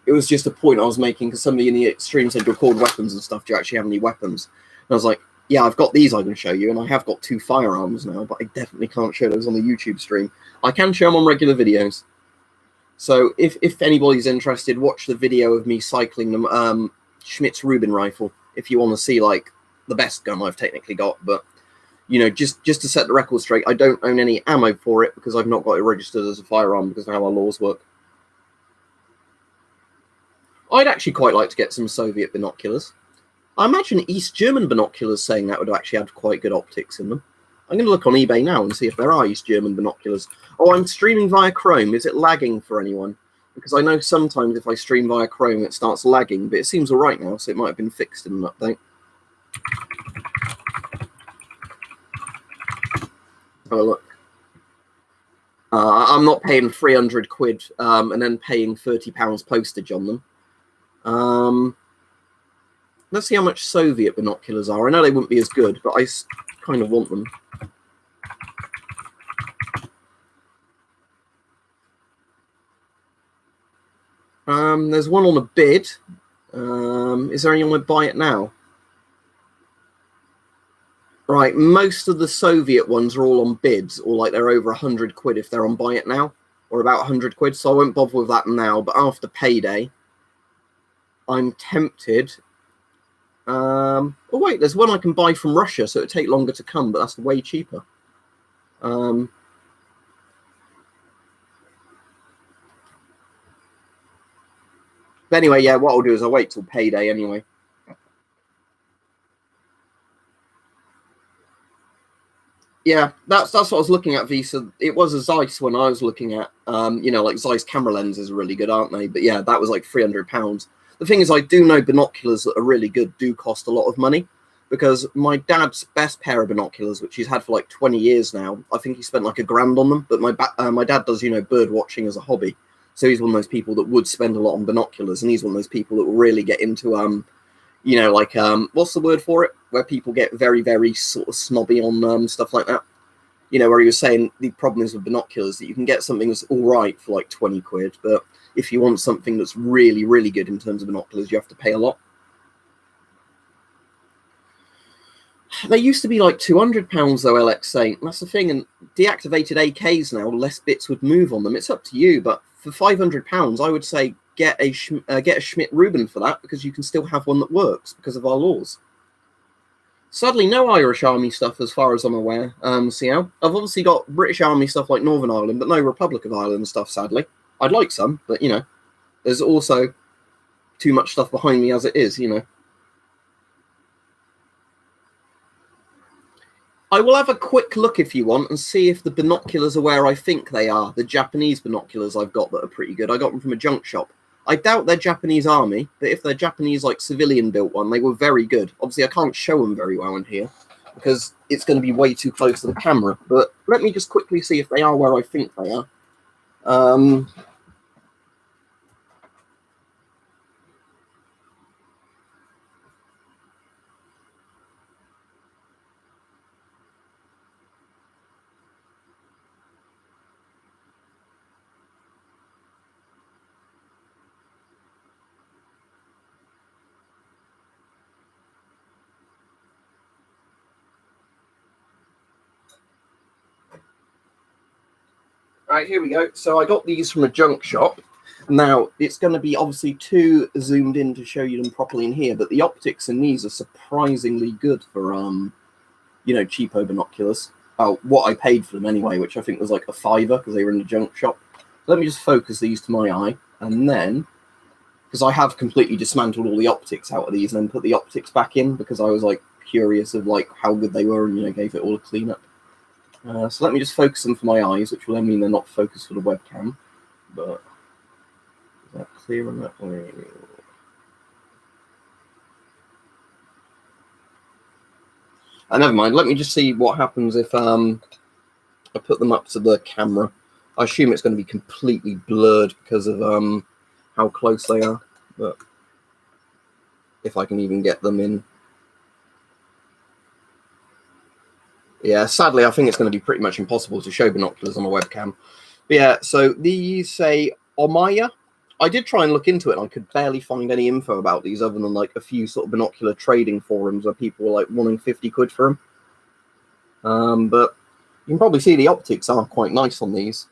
it was just a point I was making, because somebody in the stream said record weapons and stuff. Do you actually have any weapons? And I was like, yeah, I've got these I can show you, and I have got 2 firearms now, but I definitely can't show those on the YouTube stream. I can show them on regular videos. So if anybody's interested, watch the video of me cycling them Schmitt's Rubin rifle if you want to see like the best gun I've technically got. But, you know, just to set the record straight, I don't own any ammo for it because I've not got it registered as a firearm because of how our laws work. I'd actually quite like to get some Soviet binoculars. I imagine East German binoculars, saying that, would actually have quite good optics in them. I'm going to look on eBay now and see if there are East German binoculars. Oh, I'm streaming via Chrome. Is it lagging for anyone? Because I know sometimes if I stream via Chrome, it starts lagging, but it seems all right now, so it might have been fixed in an update. Oh, look. I'm not paying 300 quid and then paying £30 postage on them. Let's see how much Soviet binoculars are. I know they wouldn't be as good, but I kind of want them. There's one on a bid. Is there anyone who would buy it now? Right, most of the Soviet ones are all on bids, or like they're over 100 quid if they're on buy it now, or about 100 quid, so I won't bother with that now, but after payday, I'm tempted. Oh wait, there's one I can buy from Russia, so it'd take longer to come, but that's way cheaper. But anyway, yeah, what I'll do is I'll wait till payday anyway. Yeah, that's what I was looking at, Visa. It was a Zeiss when I was looking at, you know, like Zeiss camera lenses are really good, aren't they? But yeah, that was like £300. The thing is, I do know binoculars that are really good do cost a lot of money, because my dad's best pair of binoculars, which he's had for like 20 years now, I think he spent like £1,000 on them. But my dad does, you know, bird watching as a hobby, so he's one of those people that would spend a lot on binoculars, and he's one of those people that will really get into you know, like what's the word for it? Where people get very, very sort of snobby on stuff like that. You know, where he was saying the problem is with binoculars that you can get something that's all right for like 20 quid, but if you want something that's really, really good in terms of binoculars, you have to pay a lot. They used to be like £200 though, LX Saint. That's the thing. And deactivated AKs now, less bits would move on them. It's up to you, but for £500, I would say get a Schmidt Rubin for that, because you can still have one that works because of our laws. Sadly, no Irish Army stuff as far as I'm aware, CL. I've obviously got British Army stuff like Northern Ireland, but no Republic of Ireland stuff, sadly. I'd like some, but, you know, there's also too much stuff behind me as it is, you know. I will have a quick look if you want and see if the binoculars are where I think they are. The Japanese binoculars I've got that are pretty good. I got them from a junk shop. I doubt they're Japanese Army, but if they're Japanese, like, civilian-built one, they were very good. Obviously, I can't show them very well in here because it's going to be way too close to the camera. But let me just quickly see if they are where I think they are. Right, here we go. So I got these from a junk shop. Now, it's going to be obviously too zoomed in to show you them properly in here, but the optics in these are surprisingly good for, you know, cheapo binoculars. What I paid for them anyway, which I think was like a £5 because they were in the junk shop. Let me just focus these to my eye, and then, because I have completely dismantled all the optics out of these and then put the optics back in because I was like curious of like how good they were and, you know, gave it all a clean up. So let me just focus them for my eyes, which will then mean they're not focused for the webcam. But is that clear on that way? Never mind. Let me just see what happens if I put them up to the camera. I assume it's going to be completely blurred because of how close they are. But if I can even get them in. Yeah, sadly, I think it's going to be pretty much impossible to show binoculars on a webcam. But yeah, so these say Omaya. I did try and look into it, and I could barely find any info about these other than like a few sort of binocular trading forums where people were like wanting 50 quid for them. But you can probably see the optics are quite nice on these.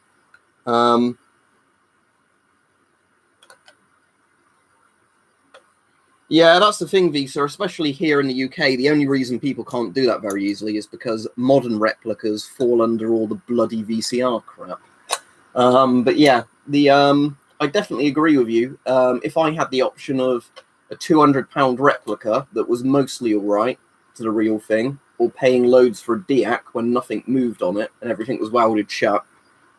Yeah, that's the thing, Visa, especially here in the UK. The only reason people can't do that very easily is because modern replicas fall under all the bloody VCR crap. But yeah, I definitely agree with you. If I had the option of a £200 replica that was mostly all right to the real thing, or paying loads for a Diac when nothing moved on it and everything was welded shut,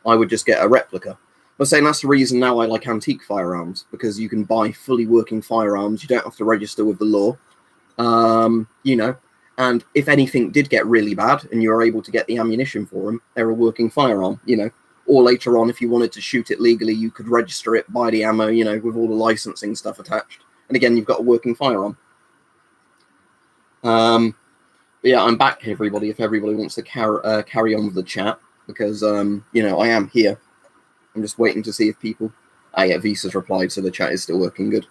I would just get a replica. I'm saying that's the reason now I like antique firearms, because you can buy fully working firearms. You don't have to register with the law, you know, and if anything did get really bad and you're able to get the ammunition for them, they're a working firearm, you know. Or later on, if you wanted to shoot it legally, you could register it, buy the ammo, you know, with all the licensing stuff attached. And again, you've got a working firearm. But yeah, I'm back, everybody, if everybody wants to carry on with the chat, because, you know, I am here. I'm just waiting to see if people... yeah, Visa's replied, so the chat is still working good.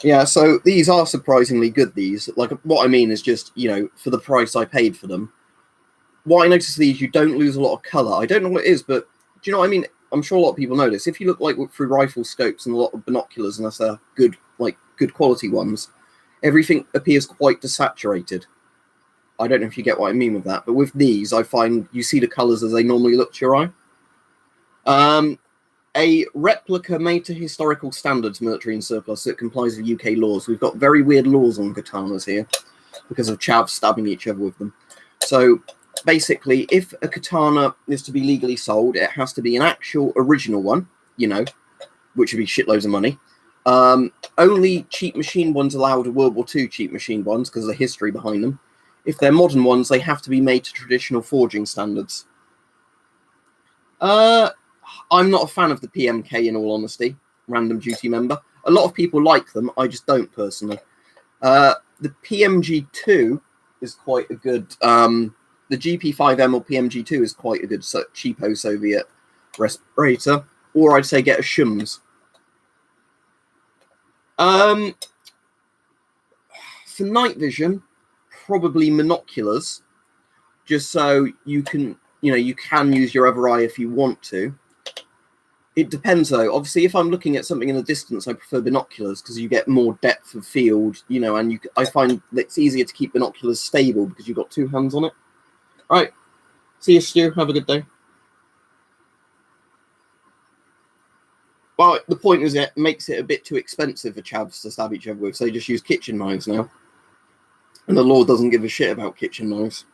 Yeah, so these are surprisingly good, these. Like, what I mean is just, you know, for the price I paid for them. What I noticed these, you don't lose a lot of colour. I don't know what it is, but do you know what I mean? I'm sure a lot of people know this. If you look like through rifle scopes and a lot of binoculars, and that's good, like, good quality ones, everything appears quite desaturated. I don't know if you get what I mean with that, but with these, I find you see the colours as they normally look to your eye. a replica made to historical standards military in surplus that complies with UK laws. We've got very weird laws on katanas here because of chavs stabbing each other with them. So basically, if a katana is to be legally sold, it has to be an actual original one, you know, which would be shitloads of money. Only cheap machine ones allowed are World War II cheap machine ones because of the history behind them. If they're modern ones, they have to be made to traditional forging standards. I'm not a fan of the PMK, in all honesty, random duty member. A lot of people like them, I just don't personally. The PMG2 is quite a good... the GP5M or PMG2 is quite a good cheapo Soviet respirator. Or I'd say get a Shums. For night vision, probably Binoculars, just so you can, you can use your other eye if you want to. It depends, though. Obviously, if I'm looking at something in the distance, I prefer Binoculars because you get more depth of field, and I find that it's easier to keep Binoculars stable because you've got two hands on it. All right. See you, Stu. Have a good day. Well, the point is it makes it a bit too expensive for chavs to stab each other with, so they just use kitchen knives now. And the law doesn't give a shit about kitchen knives.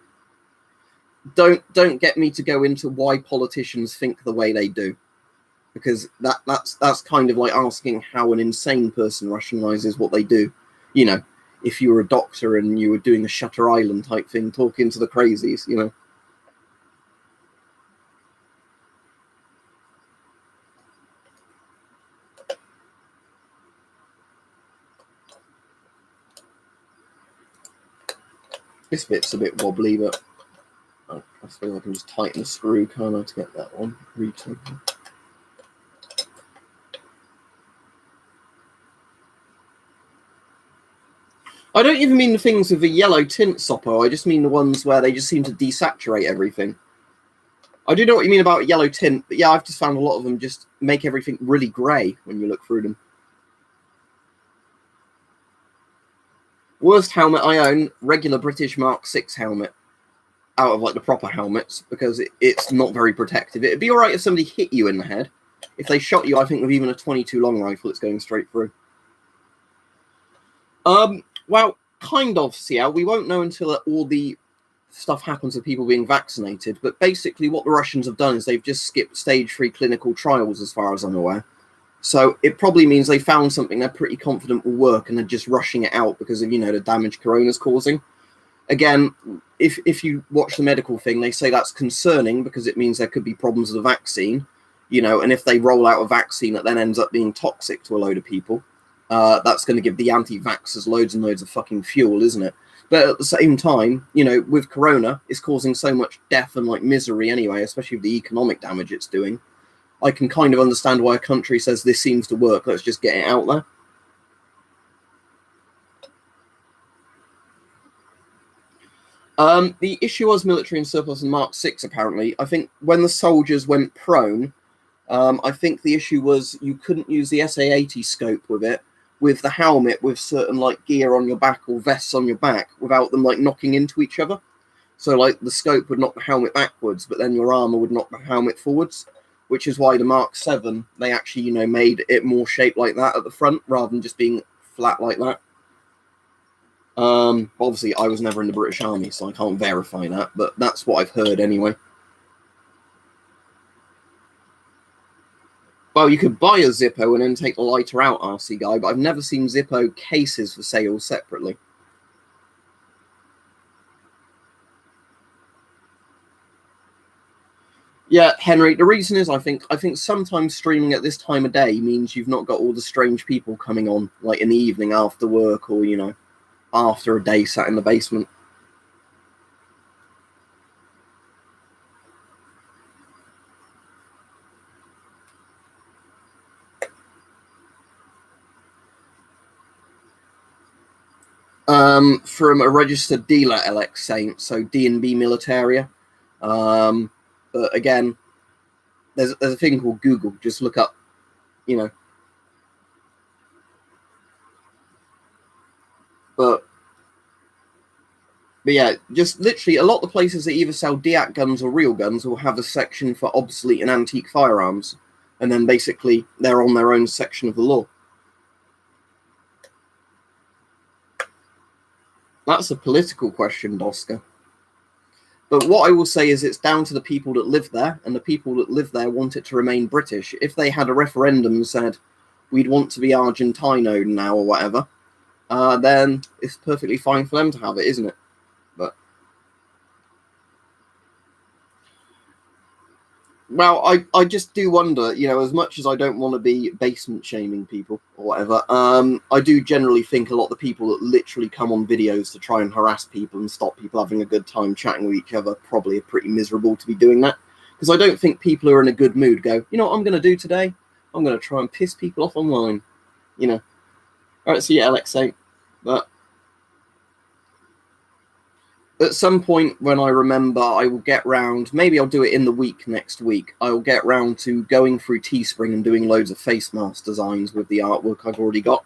Don't get me to go into why politicians think the way they do. Because that's kind of like asking how an insane person rationalizes what they do. If you were a doctor and you were doing a Shutter Island type thing, talking to the crazies, This bit's a bit wobbly, but I suppose I can just tighten the screw, can't I, to get that one retaken. I don't even mean the things with the yellow tint, Soppo. I just mean the ones where they just seem to desaturate everything. I do know what you mean about yellow tint, but yeah, I've just found a lot of them just make everything really grey when you look through them. Worst helmet I own, regular British Mark 6 helmet. Out of like the proper helmets, because it's not very protective. It'd be alright if somebody hit you in the head. If they shot you, I think with even a 22 long rifle, it's going straight through. Well, kind of, Ciao. We won't know until all the stuff happens with people being vaccinated, but basically what the Russians have done is they've just skipped stage 3 clinical trials, as far as I'm aware. So it probably means they found something they're pretty confident will work and they're just rushing it out because of, the damage Corona's causing. Again, if you watch the medical thing, they say that's concerning because it means there could be problems with the vaccine, and if they roll out a vaccine that then ends up being toxic to a load of people, that's going to give the anti-vaxxers loads and loads of fucking fuel, isn't it? But at the same time, with Corona, it's causing so much death and misery anyway, especially with the economic damage it's doing. I can kind of understand why a country says this seems to work. Let's just get it out there. The issue was military in surplus and Mark 6, apparently. I think when the soldiers went prone, I think the issue was you couldn't use the SA-80 scope with it, with the helmet, with certain gear on your back or vests on your back, without them knocking into each other. So the scope would knock the helmet backwards, but then your armor would knock the helmet forwards, which is why the Mark 7, they actually, made it more shaped like that at the front, rather than just being flat like that. Obviously, I was never in the British Army, so I can't verify that, but that's what I've heard anyway. Well, you could buy a Zippo and then take the lighter out, RC guy, but I've never seen Zippo cases for sale separately. Yeah, Henry, the reason is I think sometimes streaming at this time of day means you've not got all the strange people coming on, in the evening after work or, after a day sat in the basement. From a registered dealer, LX Saint, so D&B Militaria. But again, there's a thing called Google. Just look up, But yeah, just literally a lot of the places that either sell DIAC guns or real guns will have a section for obsolete and antique firearms. and then basically they're on their own section of the law. That's a political question, Doska. But what I will say is it's down to the people that live there, and the people that live there want it to remain British. If they had a referendum and said, we'd want to be Argentino now or whatever, then it's perfectly fine for them to have it, isn't it? But well, I just do wonder, you know, as much as I don't want to be basement shaming people or whatever, I do generally think a lot of the people that literally come on videos to try and harass people and stop people having a good time chatting with each other probably are pretty miserable to be doing that. Because I don't think people who are in a good mood go, you know what I'm going to do today? I'm going to try and piss people off online, you know. All right, see you, Alexei. But at some point when I remember, I will get round, maybe I'll do it in the week next week, I will get round to going through Teespring and doing loads of face mask designs with the artwork I've already got.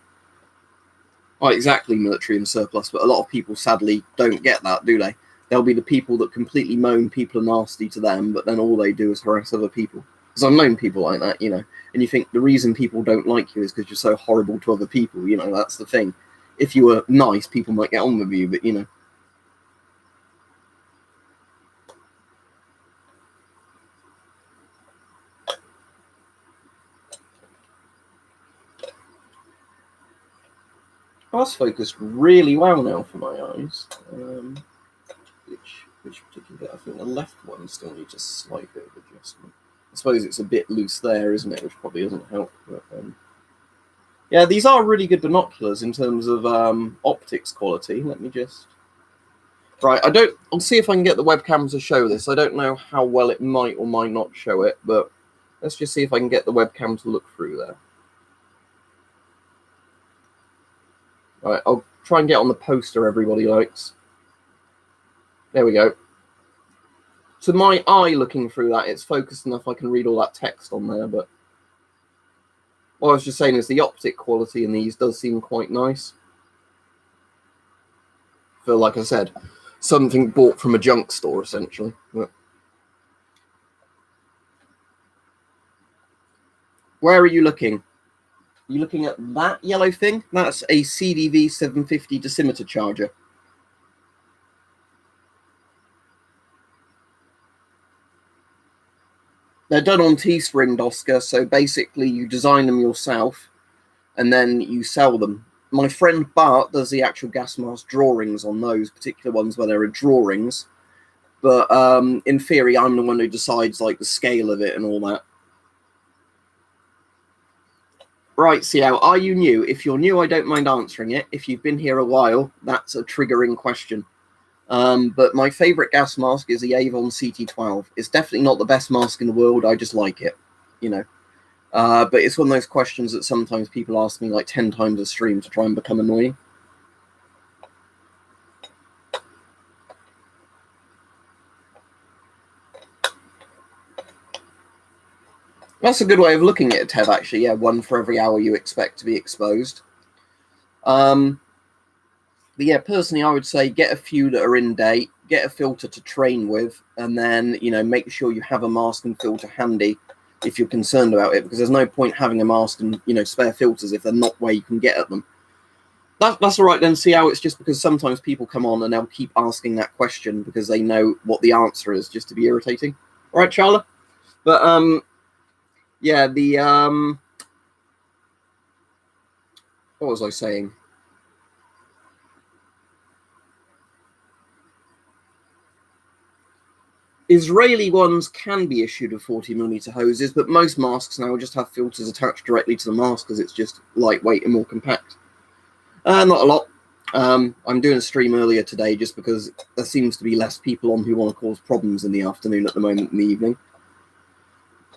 Oh, exactly, military and surplus, but a lot of people sadly don't get that, do they? There'll be the people that completely moan people are nasty to them, but then all they do is harass other people. Because I've known people like that, you know, and you think the reason people don't like you is because you're so horrible to other people, you know, that's the thing. If you were nice, people might get on with you, but, you know. That's focused really well now for my eyes. Which particular bit? I think the left one still needs a slight bit of adjustment. I suppose it's a bit loose there, isn't it? Which probably doesn't help. But, yeah, these are really good binoculars in terms of optics quality. Let me just... Right, I'll see if I can get the webcam to show this. I don't know how well it might or might not show it, but let's just see if I can get the webcam to look through there. Right, I'll try and get on the poster everybody likes. There we go. To my eye looking through that, it's focused enough I can read all that text on there, but what I was just saying is the optic quality in these does seem quite nice. For, like I said, something bought from a junk store, essentially. But where are you looking? Are you looking at that yellow thing? That's a CDV 750 decimeter charger. They're done on Teespring, Oscar, so basically you design them yourself and then you sell them. My friend Bart does the actual gas mask drawings on those particular ones where there are drawings, but in theory I'm the one who decides like the scale of it and all that. Right, Xiao, are you new? If you're new, I don't mind answering it. If you've been here a while, that's a triggering question. But my favourite gas mask is the Avon CT12. It's definitely not the best mask in the world. I just like it, you know. But it's one of those questions that sometimes people ask me like 10 times a stream to try and become annoying. That's a good way of looking at it, Tev, actually. Yeah, one for every hour you expect to be exposed. But yeah, personally, I would say get a few that are in date, get a filter to train with, and then, you know, make sure you have a mask and filter handy if you're concerned about it, because there's no point having a mask and, you know, spare filters if they're not where you can get at them. That's all right then. See how it's just because sometimes people come on and they'll keep asking that question because they know what the answer is, just to be irritating. All right, Charlotte? But, yeah, the, what was I saying? Israeli ones can be issued with 40mm hoses, but most masks now just have filters attached directly to the mask because it's just lightweight and more compact. Not a lot. I'm doing a stream earlier today just because there seems to be less people on who want to cause problems in the afternoon at the moment in the evening.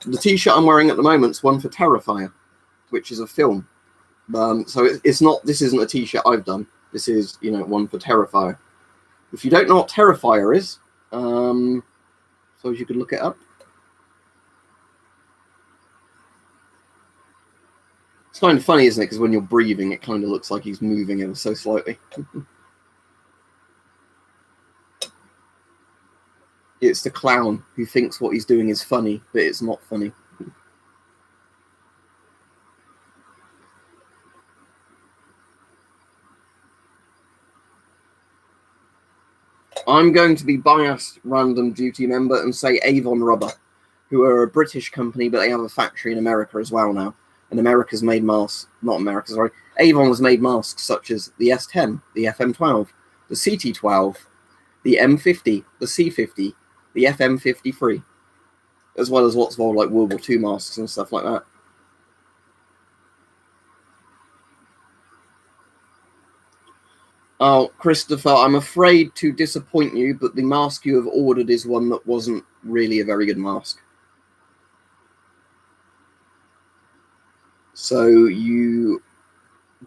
The t-shirt I'm wearing at the moment is one for Terrifier, which is a film. So it's not. This isn't a t-shirt I've done. This is, you know, one for Terrifier. If you don't know what Terrifier is, suppose you could look it up. It's kind of funny, isn't it? Because when you're breathing, it kind of looks like he's moving ever so slightly. It's the clown who thinks what he's doing is funny, but it's not funny. I'm going to be biased random duty member and say Avon Rubber, who are a British company, but they have a factory in America as well now. And America's made masks, not America, sorry. Avon has made masks such as the S10, the FM12, the CT12, the M50, the C50, the FM53, as well as lots of old like World War II masks and stuff like that. Oh, Christopher, I'm afraid to disappoint you, but the mask you have ordered is one that wasn't really a very good mask. So you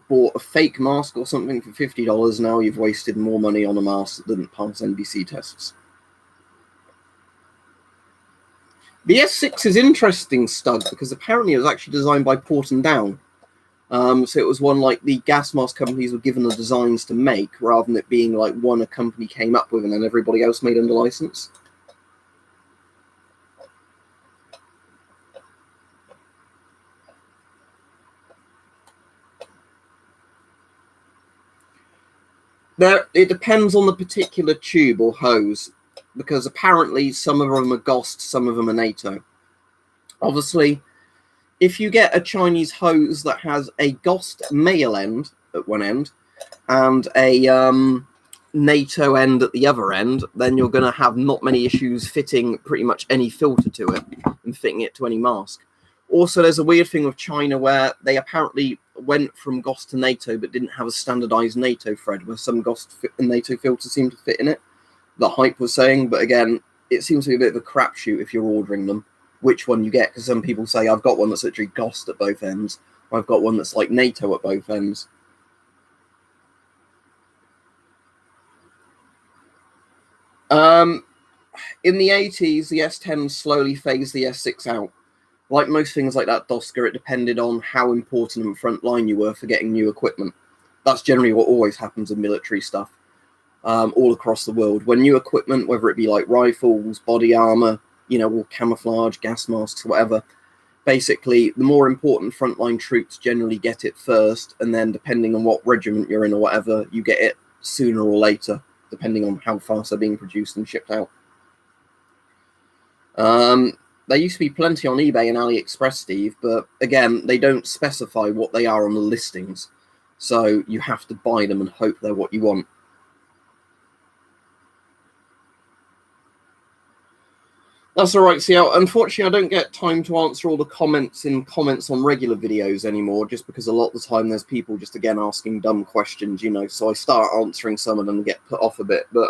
bought a fake mask or something for $50. Now you've wasted more money on a mask that didn't pass NBC tests. The S6 is interesting, Stug, because apparently it was actually designed by Port and Down. So it was one like the gas mask companies were given the designs to make, rather than it being like one a company came up with and then everybody else made under license. It depends on the particular tube or hose, because apparently some of them are GOST, some of them are NATO. Obviously, if you get a Chinese hose that has a GOST male end at one end and a NATO end at the other end, then you're going to have not many issues fitting pretty much any filter to it and fitting it to any mask. Also, there's a weird thing with China where they apparently went from GOST to NATO but didn't have a standardized NATO thread, where some GOST and NATO filters seem to fit in it, the hype was saying. But again, it seems to be a bit of a crapshoot if you're ordering them, which one you get, because some people say, I've got one that's literally GOST at both ends, or I've got one that's like NATO at both ends. In the 80s, the S10 slowly phased the S6 out. Like most things like that, Dosker, it depended on how important and front line you were for getting new equipment. That's generally what always happens in military stuff, all across the world. When new equipment, whether it be like rifles, body armor, or camouflage, gas masks, whatever, basically, the more important frontline troops generally get it first, and then depending on what regiment you're in or whatever, you get it sooner or later, depending on how fast they're being produced and shipped out. There used to be plenty on eBay and AliExpress, Steve, but again, they don't specify what they are on the listings, so you have to buy them and hope they're what you want. That's all right, see, unfortunately, I don't get time to answer all the comments on regular videos anymore, just because a lot of the time there's people just, again, asking dumb questions, so I start answering some of them and get put off a bit, but,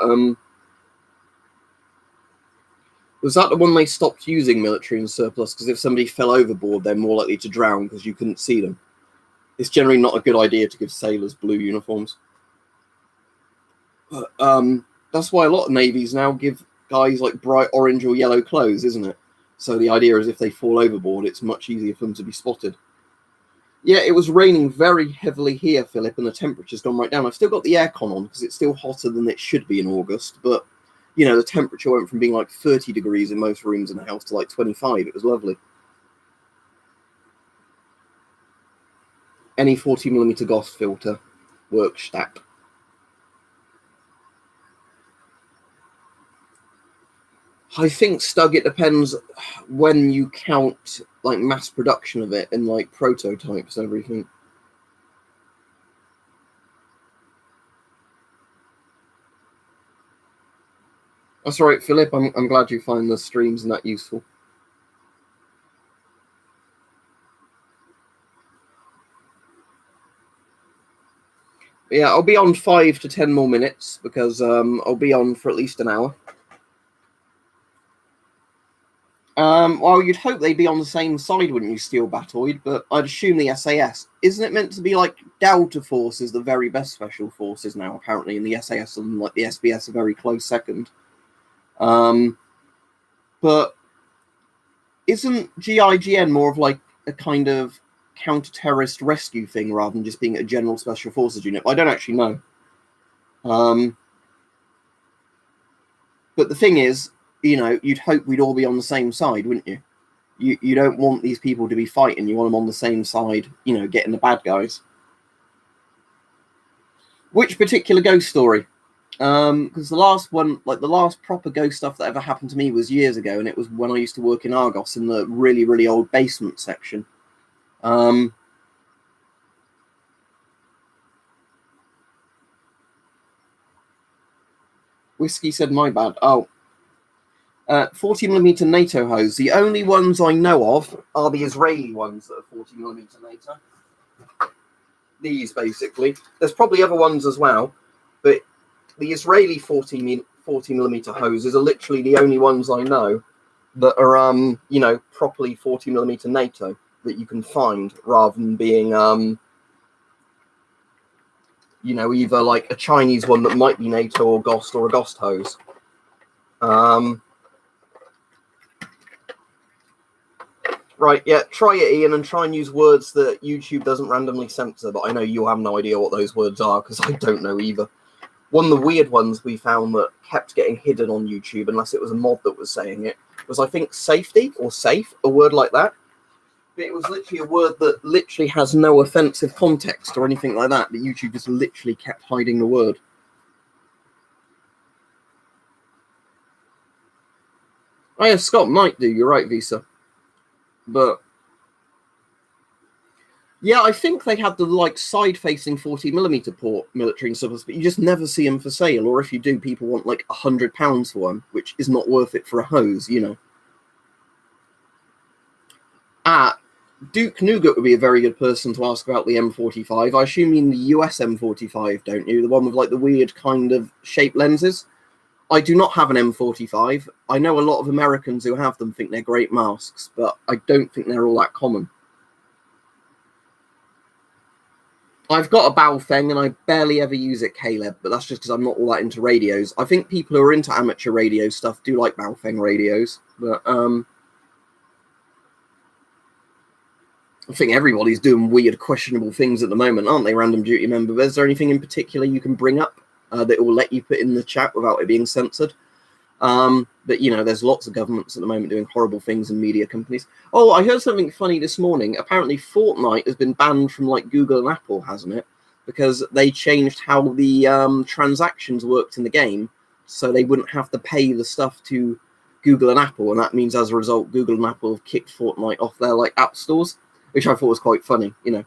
was that the one they stopped using military and surplus? Because if somebody fell overboard, they're more likely to drown because you couldn't see them. It's generally not a good idea to give sailors blue uniforms. But that's why a lot of navies now give guys like bright orange or yellow clothes, isn't it? So the idea is if they fall overboard, it's much easier for them to be spotted. Yeah, it was raining very heavily here, Philip, and the temperature's gone right down. I've still got the aircon on because it's still hotter than it should be in August, but the temperature went from being like 30 degrees in most rooms in the house to like 25. It was lovely. Any 40mm GOST filter works stat. I think, Stug, it depends when you count like mass production of it and like prototypes and everything. That's all right, Philip. I'm glad you find the streams and that useful. Yeah, I'll be on 5 to 10 more minutes because I'll be on for at least an hour. Well, you'd hope they'd be on the same side, wouldn't you, Steel Batoid? But I'd assume the SAS. Isn't it meant to be like Delta Force is the very best special forces now, apparently, and the SAS and like the SBS are very close second. But isn't GIGN more of like a kind of counter-terrorist rescue thing rather than just being a general special forces unit? I don't actually know. But the thing is, you'd hope we'd all be on the same side, wouldn't you? You don't want these people to be fighting. You want them on the same side, getting the bad guys. Which particular ghost story? Because the last one, like the last proper ghost stuff that ever happened to me was years ago, and it was when I used to work in Argos in the really, really old basement section. Whiskey said my bad. Oh, 40mm NATO hose. The only ones I know of are the Israeli ones that are 40mm NATO. These, basically. There's probably other ones as well, but the Israeli 40mm hoses are literally the only ones I know that are, you know, properly 40mm NATO that you can find, rather than being, you know, either like a Chinese one that might be NATO or GOST or a GOST hose. Right, yeah, try it, Ian, and try and use words that YouTube doesn't randomly censor, but I know you'll have no idea what those words are, because I don't know either. One of the weird ones we found that kept getting hidden on YouTube, unless it was a mod that was saying it, was, I think, safety, or safe, a word like that. But it was literally a word that literally has no offensive context or anything like that, but YouTube just literally kept hiding the word. Oh yeah, Scott might do, you're right, Visa. But yeah, I think they had the like side-facing 40mm port military and stuff, but you just never see them for sale. Or if you do, people want like £100 for one, which is not worth it for a hose, you know. Duke Nougat would be a very good person to ask about the M45. I assume you mean the US M45, don't you? The one with like the weird kind of shaped lenses. I do not have an M45. I know a lot of Americans who have them think they're great masks, but I don't think they're all that common. I've got a Baofeng and I barely ever use it, Caleb, but that's just because I'm not all that into radios. I think people who are into amateur radio stuff do like Baofeng radios, but I think everybody's doing weird, questionable things at the moment, aren't they, Random Duty member? Is there anything in particular you can bring up that will let you put in the chat without it being censored? But, you know, there's lots of governments at the moment doing horrible things in media companies. Oh, I heard something funny this morning. Apparently Fortnite has been banned from, like, Google and Apple, hasn't it? Because they changed how the transactions worked in the game, so they wouldn't have to pay the stuff to Google and Apple, and that means, as a result, Google and Apple have kicked Fortnite off their, like, app stores, which I thought was quite funny, you know.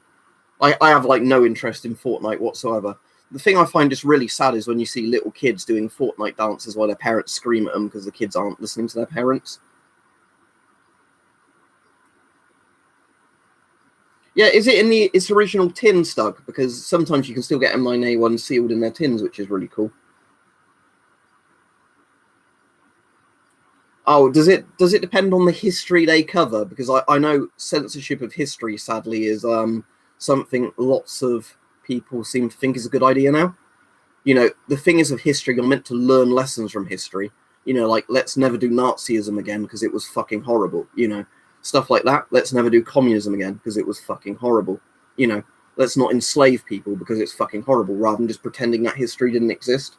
I have, like, no interest in Fortnite whatsoever. The thing I find just really sad is when you see little kids doing Fortnite dances while their parents scream at them because the kids aren't listening to their parents. Yeah, is it in its original tin, Stug? Because sometimes you can still get M9A1 sealed in their tins, which is really cool. Oh, does it depend on the history they cover? Because I know censorship of history, sadly, is something lots of people seem to think is a good idea now. You know, the thing is, of history, you're meant to learn lessons from history. You know, like, let's never do Nazism again because it was fucking horrible. You know, stuff like that. Let's never do communism again because it was fucking horrible. You know, let's not enslave people because it's fucking horrible, rather than just pretending that history didn't exist.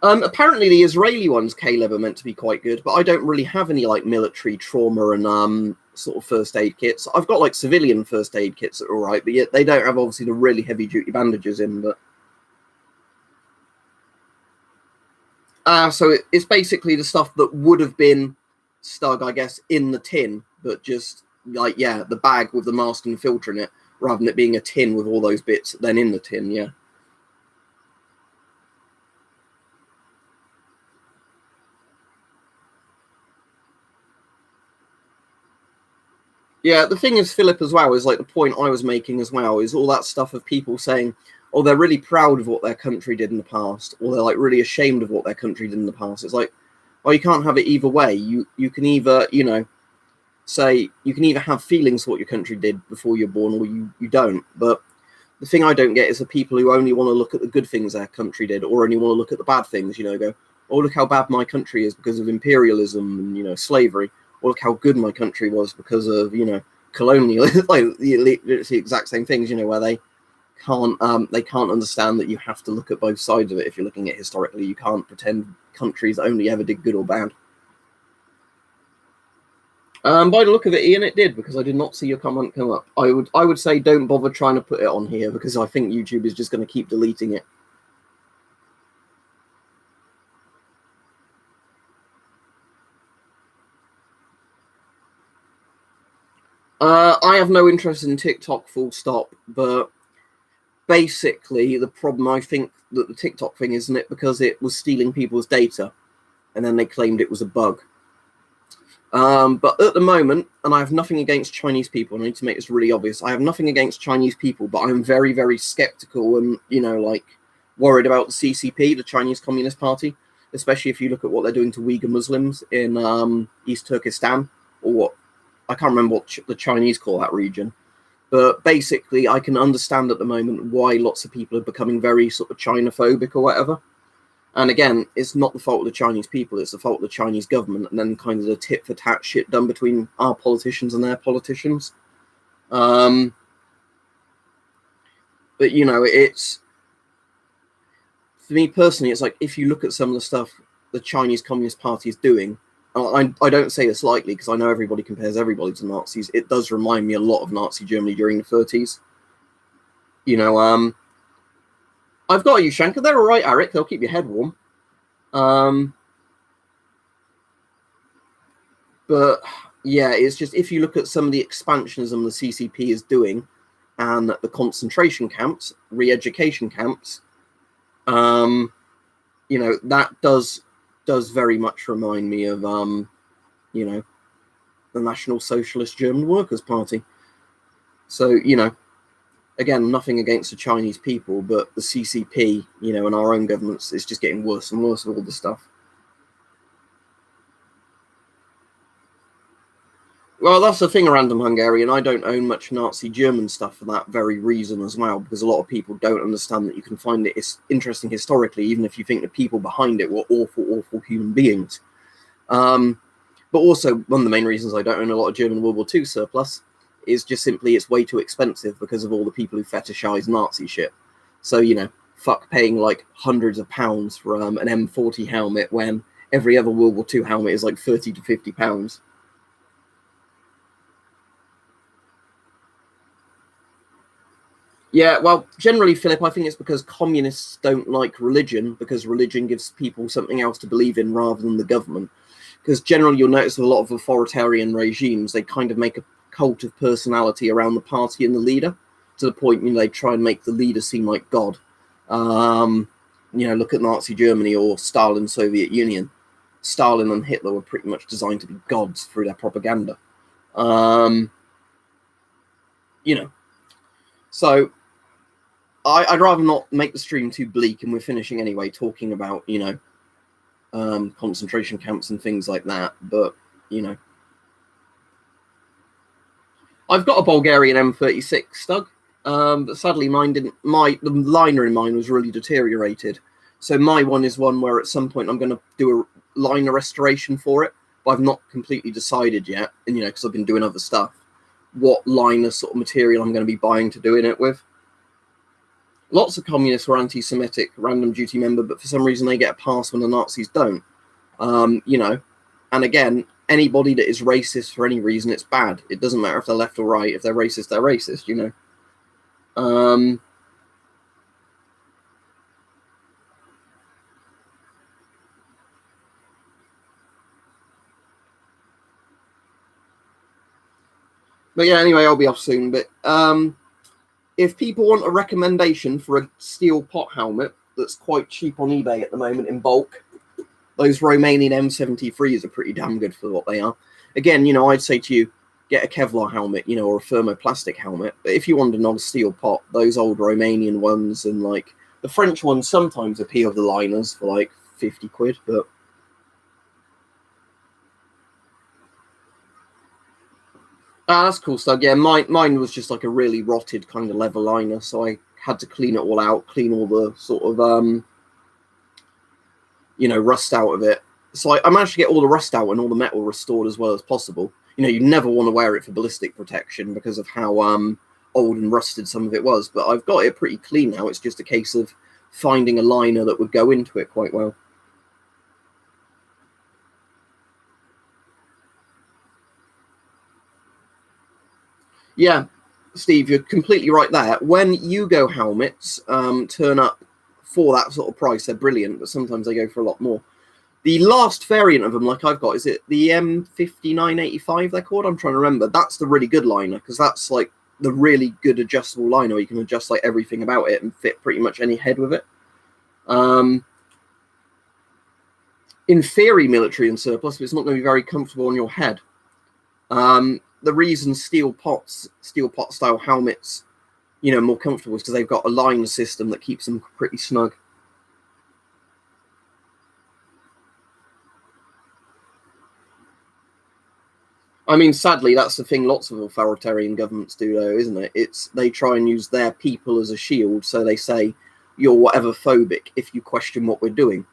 Apparently the Israeli ones, Caleb, are meant to be quite good, but I don't really have any like military trauma and sort of first aid kits. I've got like civilian first aid kits that are all right, but yet they don't have obviously the really heavy duty bandages in. But so it's basically the stuff that would have been Stug, I guess, in the tin, but just like, yeah, the bag with the mask and filter in it, rather than it being a tin with all those bits then in the tin. Yeah. Yeah, the thing is, Philip, as well, is like the point I was making as well, is all that stuff of people saying, oh, they're really proud of what their country did in the past, or they're like really ashamed of what their country did in the past. It's like, well, you can't have it either way. You can either, you know, say, you can either have feelings for what your country did before you're born, or you don't. But the thing I don't get is the people who only want to look at the good things their country did, or only want to look at the bad things, you know, go, oh, look how bad my country is because of imperialism and, you know, slavery. Or look how good my country was because of, you know, colonialism. Like, it's the exact same things, you know, where they can't understand that you have to look at both sides of it. If you're looking at historically, you can't pretend countries only ever did good or bad. By the look of it, Ian, it did, because I did not see your comment come up. I would say don't bother trying to put it on here, because I think YouTube is just going to keep deleting it. I have no interest in TikTok, full stop, but basically the problem, I think, that the TikTok thing, isn't it, because it was stealing people's data, and then they claimed it was a bug. But at the moment, and I have nothing against Chinese people, and I need to make this really obvious, I have nothing against Chinese people, but I'm very, very skeptical and, worried about the CCP, the Chinese Communist Party, especially if you look at what they're doing to Uyghur Muslims in East Turkestan, or what, I can't remember what the Chinese call that region. But basically, I can understand at the moment why lots of people are becoming very sort of Chinophobic or whatever. And again, it's not the fault of the Chinese people, it's the fault of the Chinese government, and then kind of the tit-for-tat shit done between our politicians and their politicians. But, it's... For me personally, it's like, if you look at some of the stuff the Chinese Communist Party is doing, I don't say this lightly, because I know everybody compares everybody to Nazis. It does remind me a lot of Nazi Germany during the 30s. I've got you, Shanker. They're all right, Eric. They'll keep your head warm. But, yeah, it's just, if you look at some of the expansionism the CCP is doing, and the concentration camps, re-education camps, that does very much remind me of, the National Socialist German Workers' Party. So, again, nothing against the Chinese people, but the CCP, and our own governments is just getting worse and worse with all this stuff. Well, that's the thing, Random Hungarian. I don't own much Nazi German stuff for that very reason as well, because a lot of people don't understand that you can find it interesting historically, even if you think the people behind it were awful, awful human beings. But also, one of the main reasons I don't own a lot of German World War II surplus is just simply it's way too expensive because of all the people who fetishize Nazi shit. So, fuck paying like hundreds of pounds for an M40 helmet when every other World War II helmet is like 30 to 50 pounds. Yeah, well, generally, Philip, I think it's because communists don't like religion, because religion gives people something else to believe in rather than the government. Because generally, you'll notice with a lot of authoritarian regimes, they kind of make a cult of personality around the party and the leader, to the point, they try and make the leader seem like God. Look at Nazi Germany or Stalin's Soviet Union. Stalin and Hitler were pretty much designed to be gods through their propaganda. So I'd rather not make the stream too bleak, and we're finishing anyway talking about, concentration camps and things like that. But, I've got a Bulgarian M36, Stug. But sadly mine didn't, the liner in mine was really deteriorated. So my one is one where at some point I'm going to do a liner restoration for it, but I've not completely decided yet, and, because I've been doing other stuff, what liner sort of material I'm going to be buying to do in it with. Lots of communists were anti-Semitic, random duty member, but for some reason they get a pass when the Nazis don't. And again, anybody that is racist for any reason, it's bad. It doesn't matter if they're left or right. If they're racist, they're racist, But yeah, anyway, I'll be off soon. But if people want a recommendation for a steel pot helmet that's quite cheap on eBay at the moment in bulk, those Romanian M73s are pretty damn good for what they are. Again, I'd say to you, get a Kevlar helmet, or a thermoplastic helmet. But if you want a non-steel pot, those old Romanian ones and like the French ones sometimes appeal the liners for like 50 quid, but that's cool stuff. Yeah, mine was just like a really rotted kind of leather liner, so I had to clean it all out, clean all the sort of rust out of it. So I managed to get all the rust out and all the metal restored as well as possible. You never want to wear it for ballistic protection because of how old and rusted some of it was, but I've got it pretty clean now. It's just a case of finding a liner that would go into it quite well. Yeah, Steve, you're completely right there. When Yugo helmets turn up for that sort of price, they're brilliant, but sometimes they go for a lot more. The last variant of them, like I've got, is it the M5985 they're called? I'm trying to remember. That's the really good liner, because that's like the really good adjustable liner where you can adjust like everything about it and fit pretty much any head with it. In theory, military and surplus, but it's not going to be very comfortable on your head. The reason steel pot style helmets, you know, more comfortable is because they've got a liner system that keeps them pretty snug. I mean, sadly, that's the thing lots of authoritarian governments do, though, isn't it? It's they try and use their people as a shield, so they say you're whatever phobic if you question what we're doing.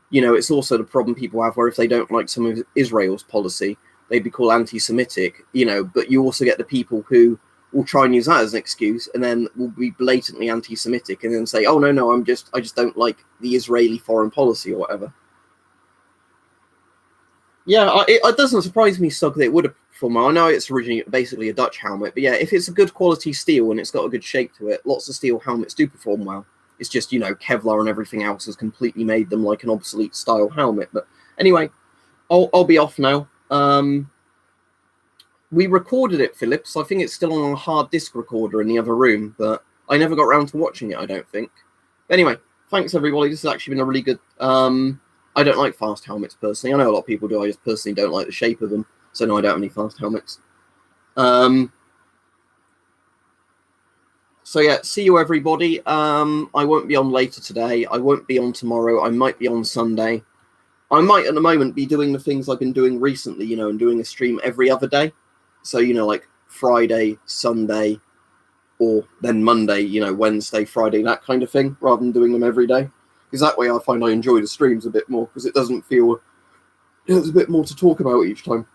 You know, it's also the problem people have where if they don't like some of Israel's policy, they'd be called anti-Semitic, you know, but you also get the people who will try and use that as an excuse and then will be blatantly anti-Semitic and then say, oh, no, I just don't like the Israeli foreign policy or whatever. Yeah, it doesn't surprise me, Sug, that it would have performed well. I know it's originally basically a Dutch helmet, but yeah, if it's a good quality steel and it's got a good shape to it, lots of steel helmets do perform well. It's just, you know, Kevlar and everything else has completely made them like an obsolete style helmet. But anyway, I'll be off now. We recorded it, Philip, so I think it's still on a hard disk recorder in the other room, but I never got around to watching it, I don't think. But anyway, thanks everybody. This has actually been a really good... I don't like fast helmets personally. I know a lot of people do. I just personally don't like the shape of them. So no, I don't have any fast helmets. So yeah, see you everybody. I won't be on later today. I won't be on tomorrow. I might be on Sunday. I might at the moment be doing the things I've been doing recently, you know, and doing a stream every other day. So, you know, like Friday, Sunday, or then Monday, you know, Wednesday, Friday, that kind of thing, rather than doing them every day. Because that way I find I enjoy the streams a bit more, because it doesn't feel there's a bit more to talk about each time.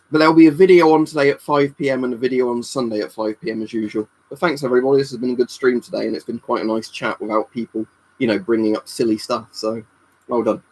But there'll be a video on today at 5 p.m. and a video on Sunday at 5 p.m. as usual. But thanks, everybody. This has been a good stream today, and it's been quite a nice chat without people, you know, bringing up silly stuff. So, well done.